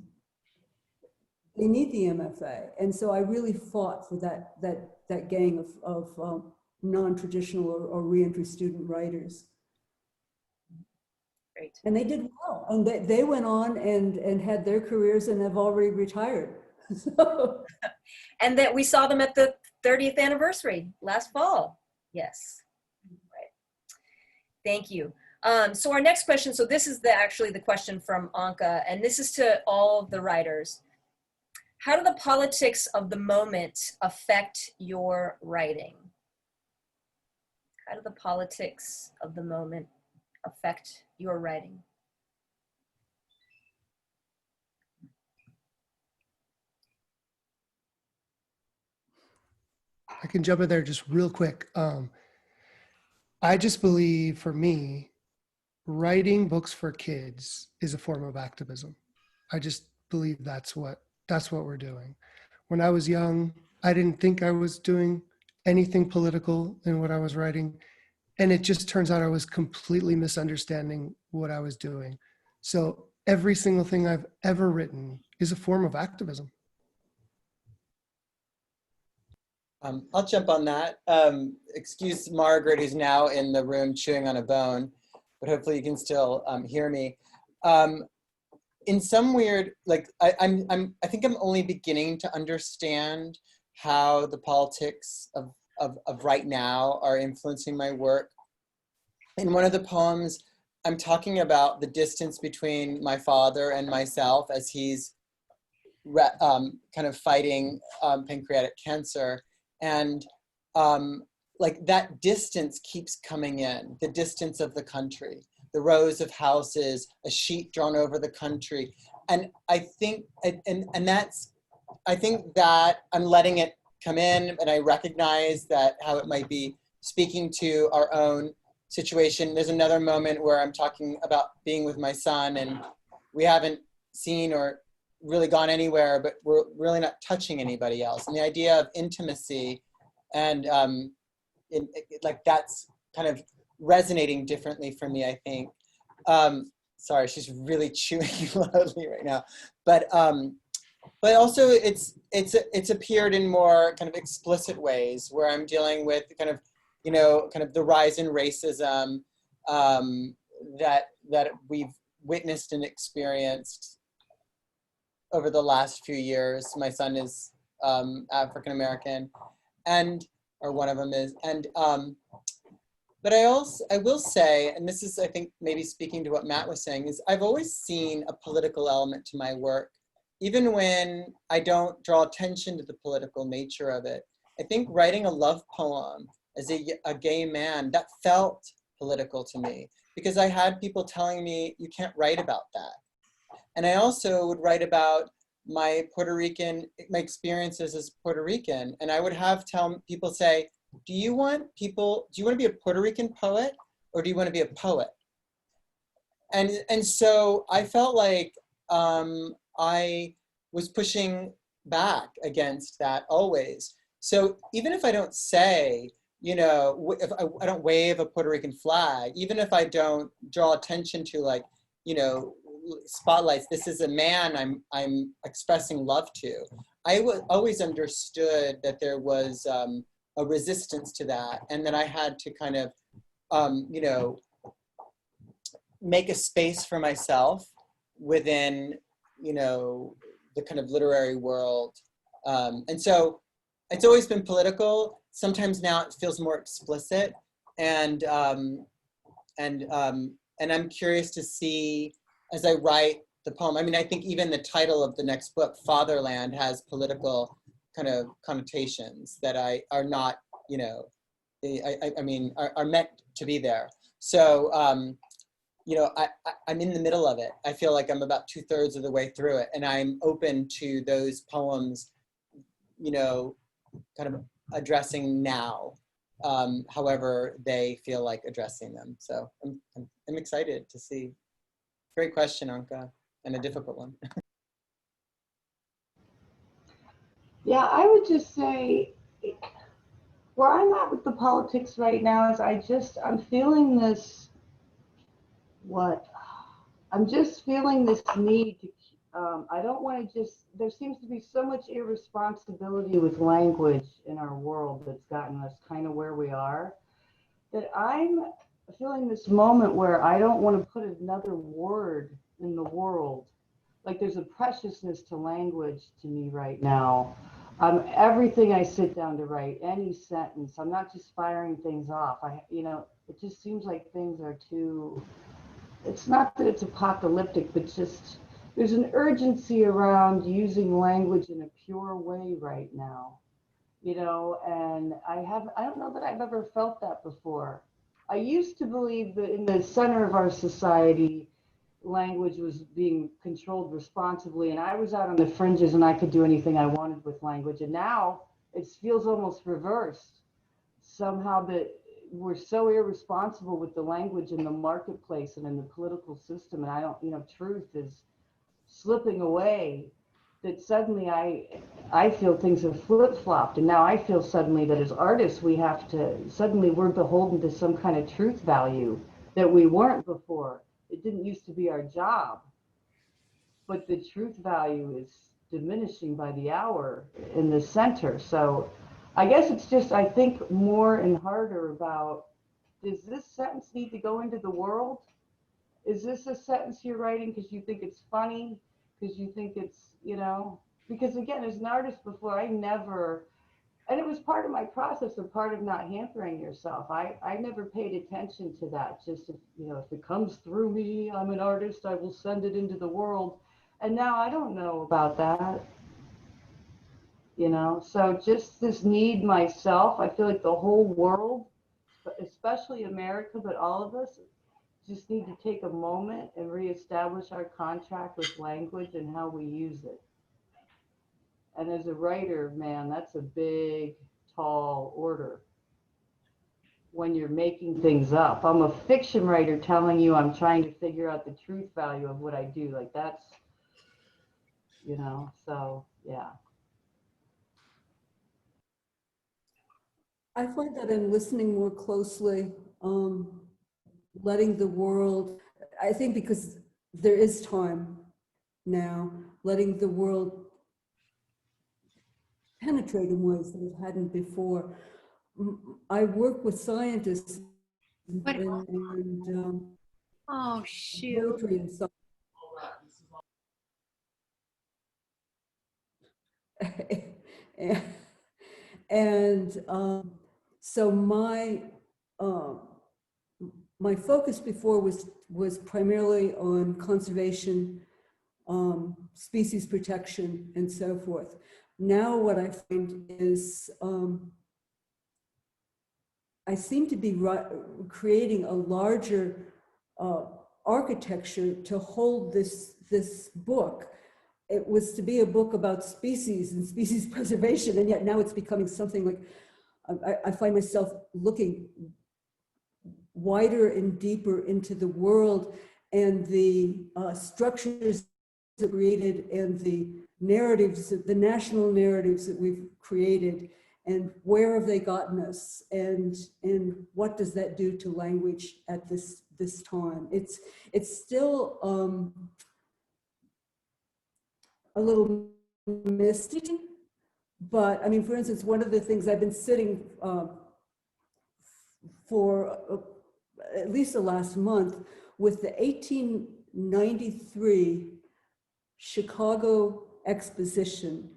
they need the MFA, and so I really fought for that gang of non-traditional or re-entry student writers. Great. And they did well, and they went on and had their careers and have already retired. So. And that we saw them at the 30th anniversary last fall. Yes. Right. Thank you. So our next question, so this is actually the question from Anka, and this is to all of the writers. How do the politics of the moment affect your writing? How do the politics of the moment affect your writing? I can jump in there just real quick. I just believe, for me, writing books for kids is a form of activism. I just believe that's what we're doing. When I was young, I didn't think I was doing anything political in what I was writing. And it just turns out I was completely misunderstanding what I was doing. So every single thing I've ever written is a form of activism. I'll jump on that. Excuse Margaret, who's now in the room chewing on a bone, but hopefully you can still hear me. In some weird, like, I think I'm only beginning to understand how the politics of right now are influencing my work. In one of the poems, I'm talking about the distance between my father and myself as he's kind of fighting pancreatic cancer. And like that distance keeps coming in, the distance of the country, the rows of houses, a sheet drawn over the country. And I think, I think that I'm letting it come in, and I recognize that how it might be speaking to our own situation. There's another moment where I'm talking about being with my son, and we haven't seen or really gone anywhere, but we're really not touching anybody else. And the idea of intimacy and like that's kind of resonating differently for me, I think. Sorry, she's really chewing loudly right now. But also it's appeared in more kind of explicit ways where I'm dealing with kind of, kind of the rise in racism that we've witnessed and experienced over the last few years. My son is African American, or one of them is, but I will say, and this is, I think, maybe speaking to what Matt was saying, is I've always seen a political element to my work, even when I don't draw attention to the political nature of it. I think writing a love poem as a gay man, that felt political to me, because I had people telling me, you can't write about that. And I also would write about my experiences as Puerto Rican. And I would have people say, do you want to be a Puerto Rican poet, or do you want to be a poet? And so I felt like I was pushing back against that always. So even if I don't say, if I don't wave a Puerto Rican flag, even if I don't draw attention to, like, spotlights, this is a man I'm expressing love to, I always understood that there was a resistance to that, and that I had to kind of, make a space for myself within, the kind of literary world. And so it's always been political. Sometimes now it feels more explicit, and I'm curious to see as I write the poem. I mean, I think even the title of the next book, Fatherland, has political kind of connotations that are not, are meant to be there. So, I'm in the middle of it. I feel like I'm about 2/3 of the way through it, and I'm open to those poems, kind of addressing now. however they feel like addressing them. So I'm excited to see. Great question, Anka, and a difficult one. Yeah, I would just say where I'm at with the politics right now is I'm feeling this, I'm just feeling this need to, I don't want to there seems to be so much irresponsibility with language in our world that's gotten us kind of where we are, that I'm feeling this moment where I don't want to put another word in the world. Like there's a preciousness to language to me right now. Everything I sit down to write, any sentence, I'm not just firing things off. It just seems like things are too, it's not that it's apocalyptic, but just there's an urgency around using language in a pure way right now, and I don't know that I've ever felt that before. I used to believe that in the center of our society, language was being controlled responsibly, and I was out on the fringes and I could do anything I wanted with language. And now it feels almost reversed somehow, that we're so irresponsible with the language in the marketplace and in the political system. And truth is slipping away, that suddenly I feel things have flip-flopped. And now I feel suddenly that as artists, we're beholden to some kind of truth value that we weren't before. It didn't used to be our job, but the truth value is diminishing by the hour in the center. So I guess it's just, I think more and harder about, does this sentence need to go into the world? Is this a sentence you're writing because you think it's funny? Because you think it's, because again, as an artist before, and it was part of my process and part of not hampering yourself. I never paid attention to that. Just, if it comes through me, I'm an artist, I will send it into the world. And now I don't know about that, So just this need myself, I feel like the whole world, especially America, but all of us, just need to take a moment and reestablish our contract with language and how we use it. And as a writer, man, that's a big, tall order when you're making things up. I'm a fiction writer telling you I'm trying to figure out the truth value of what I do. Like that's, so yeah. I find that I'm listening more closely, letting the world, I think because there is time now, letting the world penetrate in ways that it hadn't before. I work with scientists and Oh, shoot. poetry and stuff. So my focus before was primarily on conservation, species protection, and so forth. Now what I find is I seem to be creating a larger architecture to hold this book. It was to be a book about species and species preservation, and yet now it's becoming something like, I find myself looking wider and deeper into the world and the structures created and the narratives, the national narratives that we've created, and where have they gotten us, and what does that do to language at this time? It's still a little misty, but I mean, for instance, one of the things I've been sitting for at least the last month with the 1893 Chicago Exposition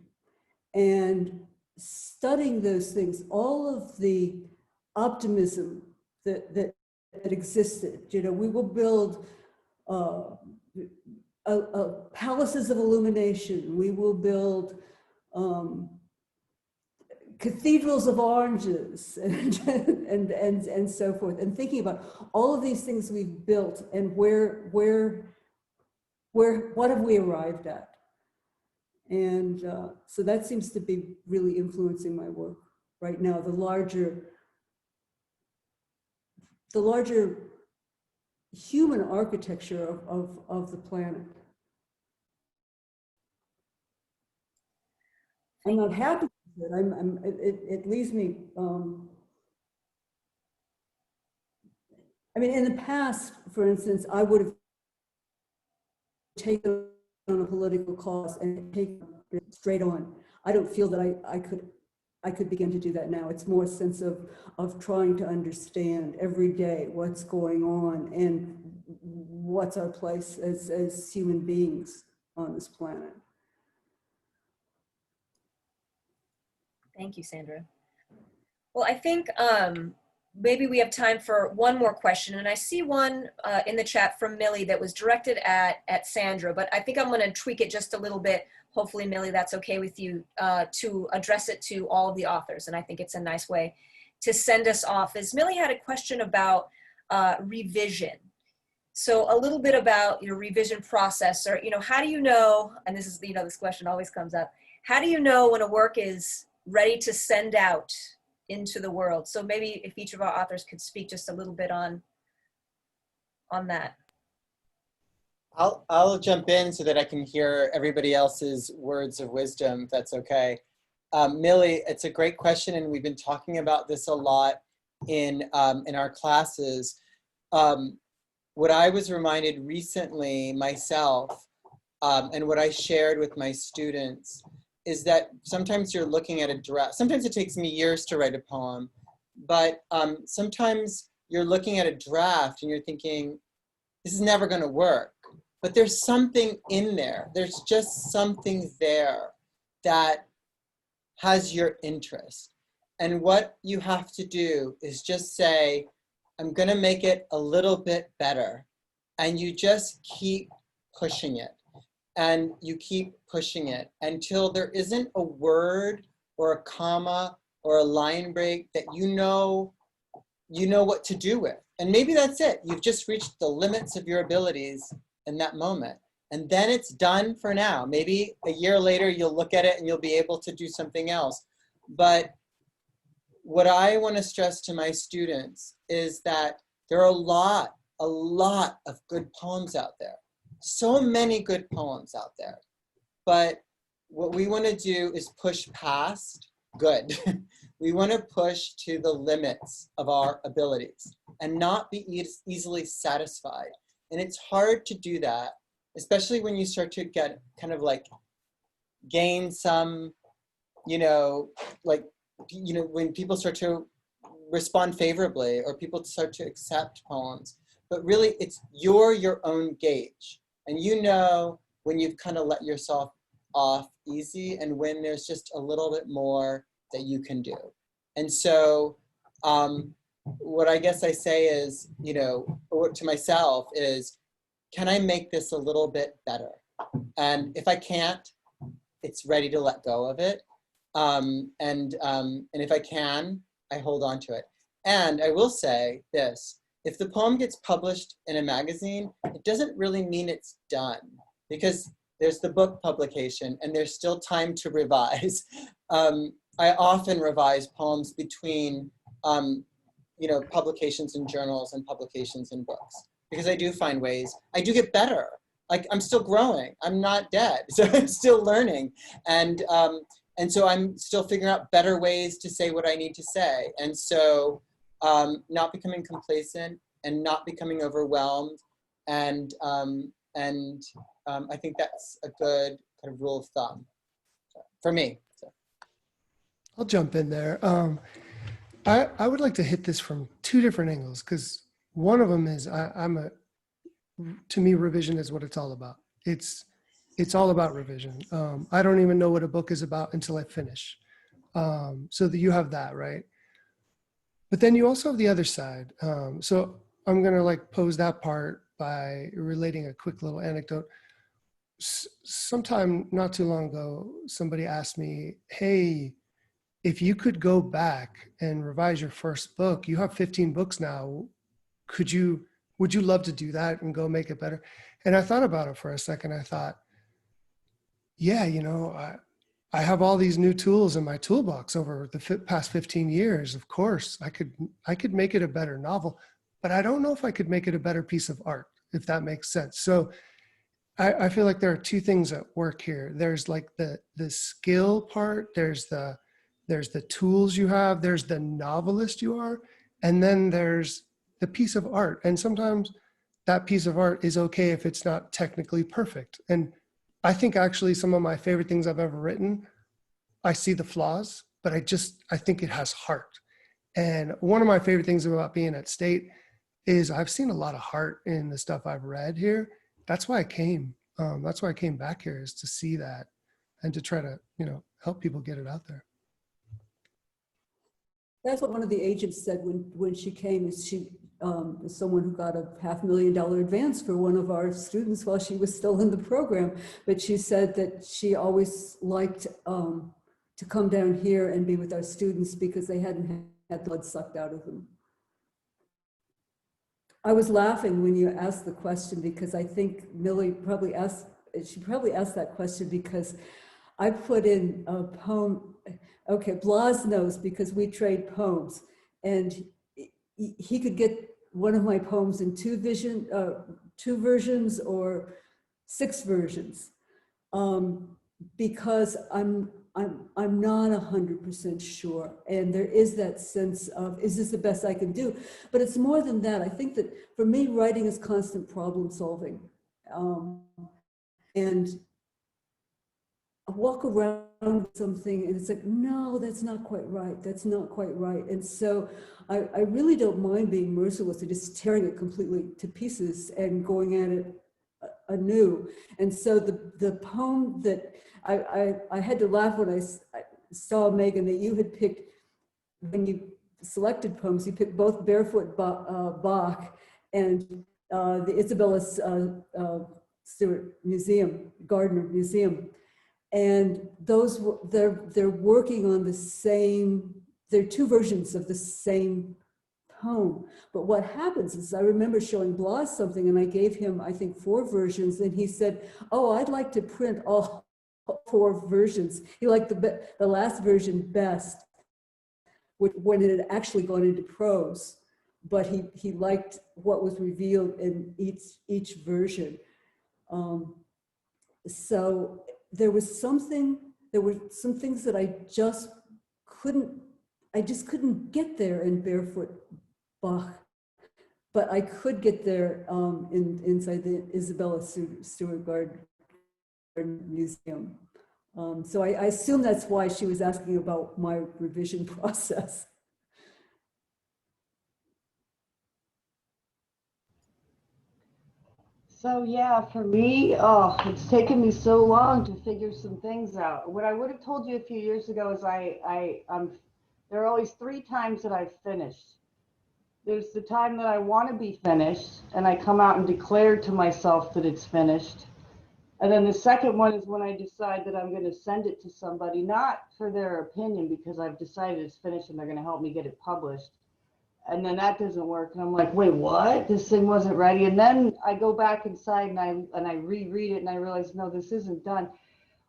and studying those things, all of the optimism that existed. We will build palaces of illumination. We will build cathedrals of oranges and so forth. And thinking about all of these things we've built and what have we arrived at? And so that seems to be really influencing my work right now, the larger the larger human architecture of the planet. I'm not happy with it. It leaves me, I mean, in the past, for instance, I would have taken on a political cause and taken it straight on. I don't feel that I could begin to do that now. It's more a sense of trying to understand every day what's going on and what's our place as human beings on this planet. Thank you, Sandra. Well, I think maybe we have time for one more question. And I see one in the chat from Millie that was directed at Sandra, but I think I'm going to tweak it just a little bit. Hopefully, Millie, that's okay with you, to address it to all of the authors. And I think it's a nice way to send us off. Is Millie had a question about revision. So a little bit about your revision process, or, how do you know, and this is, this question always comes up, how do you know when a work is ready to send out into the world? So maybe if each of our authors could speak just a little bit on that. I'll jump in so that I can hear everybody else's words of wisdom, if that's okay. Millie, it's a great question, and we've been talking about this a lot in our classes. What I was reminded recently myself, and what I shared with my students, is that sometimes you're looking at a draft. Sometimes it takes me years to write a poem, but sometimes you're looking at a draft and you're thinking, this is never going to work. But there's something in there. There's just something there that has your interest. And what you have to do is just say, I'm going to make it a little bit better. And you just keep pushing it. And you keep pushing it until there isn't a word or a comma or a line break that you know what to do with. And maybe that's it. You've just reached the limits of your abilities in that moment. And then it's done for now. Maybe a year later, you'll look at it and you'll be able to do something else. But what I want to stress to my students is that there are a lot of good poems out there. So many good poems out there. But what we want to do is push past good. We want to push to the limits of our abilities and not be easily satisfied. And it's hard to do that, especially when you start to get kind of like gain some, when people start to respond favorably or people start to accept poems. But really, it's your own gauge. And when you've kind of let yourself off easy and when there's just a little bit more that you can do. And so what I guess I say is, to myself is, can I make this a little bit better? And if I can't, it's ready to let go of it. And if I can, I hold on to it. And I will say this, if the poem gets published in a magazine, it doesn't really mean it's done because there's the book publication and there's still time to revise. I often revise poems between, publications in journals and publications in books because I do find ways, I do get better. Like I'm still growing, I'm not dead, so I'm still learning. And so I'm still figuring out better ways to say what I need to say. And so not becoming complacent and not becoming overwhelmed. And I think that's a good kind of rule of thumb for me. So. I'll jump in there. I would like to hit this from two different angles because one of them is to me, revision is what it's all about. It's all about revision. I don't even know what a book is about until I finish. So that you have that, right? But then you also have the other side. So I'm going to pose that part by relating a quick little anecdote. Sometime not too long ago, somebody asked me, hey, if you could go back and revise your first book, you have 15 books now. Would you love to do that and go make it better? And I thought about it for a second. I thought, yeah, I have all these new tools in my toolbox over the past 15 years. Of course, I could make it a better novel, but I don't know if I could make it a better piece of art, if that makes sense. So I feel like there are two things at work here. There's like the skill part, there's the tools you have, there's the novelist you are, and then there's the piece of art. And sometimes that piece of art is okay if it's not technically perfect. And I think actually some of my favorite things I've ever written, I see the flaws, but I think it has heart. And one of my favorite things about being at State is I've seen a lot of heart in the stuff I've read here. That's why I came. That's why I came back here, is to see that and to try to, help people get it out there. That's what one of the agents said when she came. Is she is someone who got a $500,000 advance for one of our students while she was still in the program. But she said that she always liked to come down here and be with our students because they hadn't had blood sucked out of them. I was laughing when you asked the question because I think Millie probably asked that question because I put in a poem. Okay, Blas knows because we trade poems, and he could get one of my poems in two versions or 6 versions, because I'm not 100% sure, and there is that sense of, is this the best I can do? But it's more than that. I think that for me, writing is constant problem solving, and I walk around with something and it's like, no, that's not quite right. That's not quite right. And so I really don't mind being merciless and just tearing it completely to pieces and going at it anew. And so the poem that I had to laugh when I saw, Megan, that you had picked, when you selected poems, you picked both Barefoot Bach and the Isabella Stewart Museum, Gardner Museum. And those, they're working on the same, they're 2 versions of the same poem. But what happens is, I remember showing Blas something and I gave him, I think, 4 versions, and he said, oh, I'd like to print all 4 versions. He liked the last version best, when it had actually gone into prose, but he liked what was revealed in each version. So there were some things that I just couldn't get there in Barefoot Bach, but I could get there inside the Isabella Stewart Gardner Museum. So I assume that's why she was asking about my revision process. So yeah, for me, it's taken me so long to figure some things out. What I would have told you a few years ago is there are always 3 times that I've finished. There's the time that I want to be finished and I come out and declare to myself that it's finished. And then the second one is when I decide that I'm going to send it to somebody, not for their opinion, because I've decided it's finished and they're going to help me get it published. And then that doesn't work. And I'm like, wait, what? This thing wasn't ready. And then I go back inside and I reread it and I realize, no, this isn't done.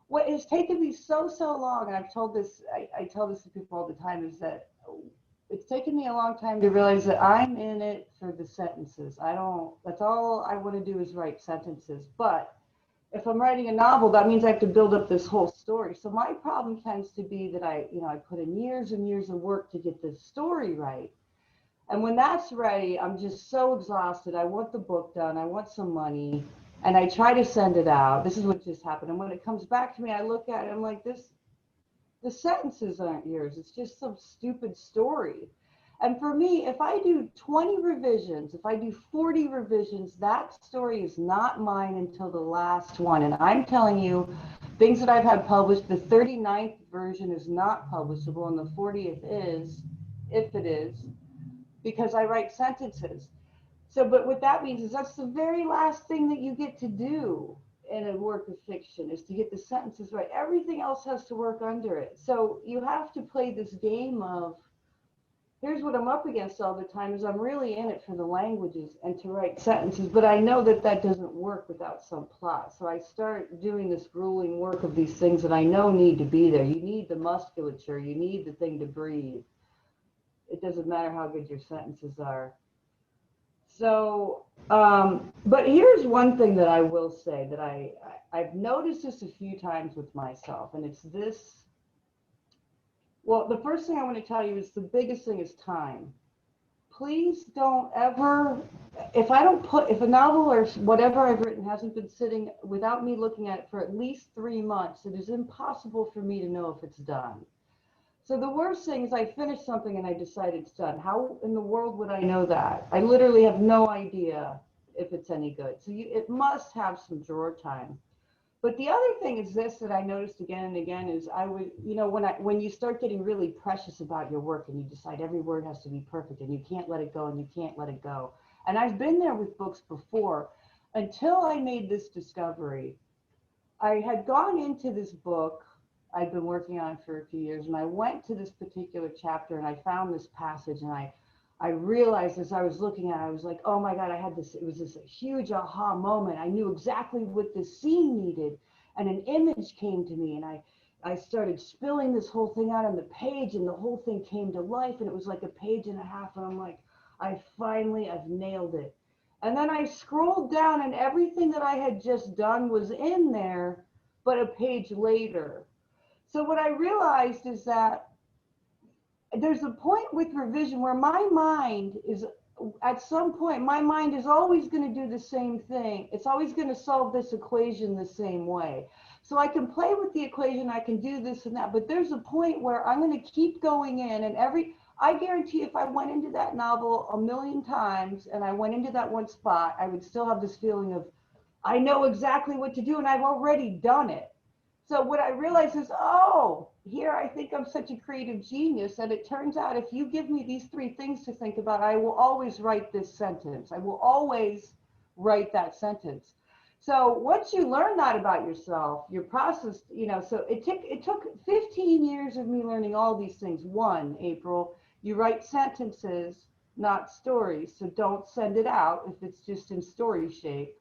What has taken me so long, and I've told this, I tell this to people all the time, is that it's taken me a long time to realize that I'm in it for the sentences. That's all I want to do is write sentences. But if I'm writing a novel, that means I have to build up this whole story. So my problem tends to be that I put in years and years of work to get this story right. And when that's ready, I'm just so exhausted. I want the book done. I want some money. And I try to send it out. This is what just happened. And when it comes back to me, I look at it, I'm like, the sentences aren't yours. It's just some stupid story. And for me, if I do 20 revisions, if I do 40 revisions, that story is not mine until the last one. And I'm telling you, things that I've had published, the 39th version is not publishable and the 40th is, if it is, because I write sentences. So, but what that means is that's the very last thing that you get to do in a work of fiction, is to get the sentences right. Everything else has to work under it. So you have to play this game of, here's what I'm up against all the time, is I'm really in it for the languages and to write sentences, but I know that that doesn't work without some plot. So I start doing this grueling work of these things that I know need to be there. You need the musculature, you need the thing to breathe. It doesn't matter how good your sentences are. So, but here's one thing that I will say that I've noticed this a few times with myself, and it's this. Well, the first thing I want to tell you is the biggest thing is time. Please don't ever, if a novel or whatever I've written hasn't been sitting without me looking at it for at least 3 months, it is impossible for me to know if it's done. So the worst thing is I finish something and I decide it's done. How in the world would I know that? I literally have no idea if it's any good. So it must have some drawer time. But the other thing is this that I noticed again and again is I would, when you start getting really precious about your work and you decide every word has to be perfect and you can't let it go and you can't let it go. And I've been there with books before until I made this discovery. I had gone into this book I'd been working on for a few years, and I went to this particular chapter and I found this passage, and I realized as I was looking at it, I was like, oh my God, it was this huge aha moment. I knew exactly what this scene needed, and an image came to me, and I started spilling this whole thing out on the page, and the whole thing came to life, and it was like a page and a half, and I'm like, I've nailed it. And then I scrolled down, and everything that I had just done was in there, but a page later. So what I realized is that there's a point with revision where my mind is, at some point, my mind is always going to do the same thing. It's always going to solve this equation the same way. So I can play with the equation, I can do this and that, but there's a point where I'm going to keep going in, and I guarantee if I went into that novel 1,000,000 times and I went into that one spot, I would still have this feeling of, I know exactly what to do and I've already done it. So what I realized is, oh, here I think I'm such a creative genius. And it turns out if you give me these 3 things to think about, I will always write this sentence. I will always write that sentence. So once you learn that about yourself, your process, so it took 15 years of me learning all these things. 1, April, you write sentences, not stories. So don't send it out if it's just in story shape,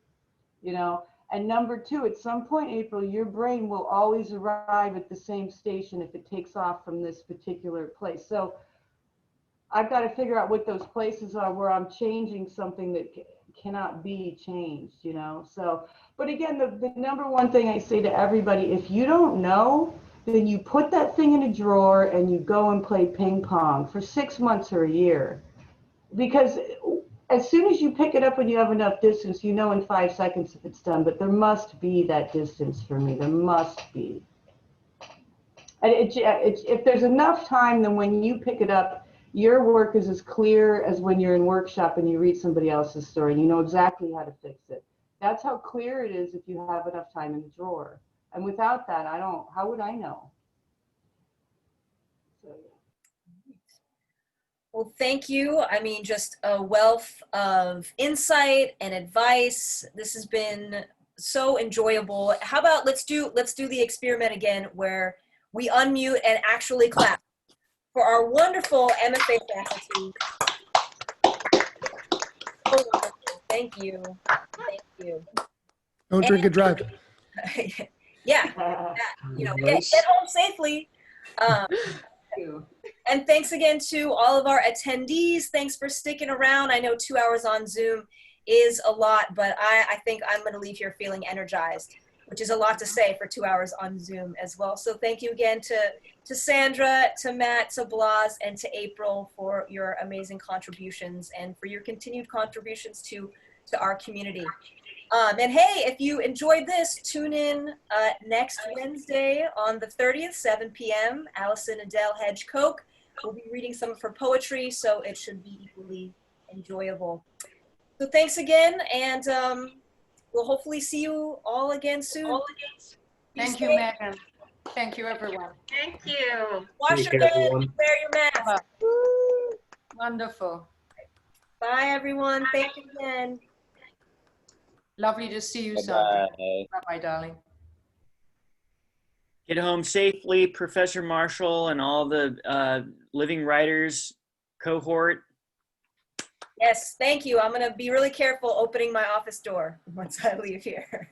And number 2, at some point, April, your brain will always arrive at the same station if it takes off from this particular place. So I've got to figure out what those places are where I'm changing something that cannot be changed, So, but again, the number one thing I say to everybody, if you don't know, then you put that thing in a drawer and you go and play ping pong for 6 months or a year. Because as soon as you pick it up and you have enough distance, in 5 seconds if it's done, but there must be that distance for me. There must be. And if there's enough time, then when you pick it up, your work is as clear as when you're in workshop and you read somebody else's story and you know exactly how to fix it. That's how clear it is if you have enough time in the drawer. And without that, how would I know? So, yeah. Well, thank you. I mean, just a wealth of insight and advice. This has been so enjoyable. How about let's do the experiment again where we unmute and actually clap for our wonderful MFA faculty. So wonderful. Thank you. Thank you. Don't drink and drive. Yeah. Get home safely. And thanks again to all of our attendees. Thanks for sticking around. I know 2 hours on Zoom is a lot, but I think I'm going to leave here feeling energized, which is a lot to say for 2 hours on Zoom as well. So thank you again to Sandra, to Matt, to Blas, and to April for your amazing contributions and for your continued contributions to our community. And hey, if you enjoyed this, tune in next Wednesday on the 30th, 7 p.m. Allison Adele Hedge Koch will be reading some of her poetry, so it should be equally enjoyable. So thanks again, and we'll hopefully see you all again soon. Thank you, Megan. Thank you, everyone. Thank you. Wash your hands, wear your mask. Wonderful. Bye, everyone. Thank you again. Lovely to see you, Sandra. Bye-bye, darling. Get home safely, Professor Marshall and all the Living Writers cohort. Yes, thank you. I'm going to be really careful opening my office door once I leave here.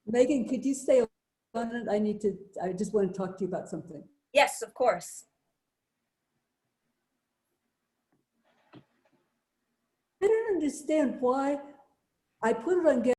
Megan, could you stay on it? I just want to talk to you about something. Yes, of course. I don't understand why I put it on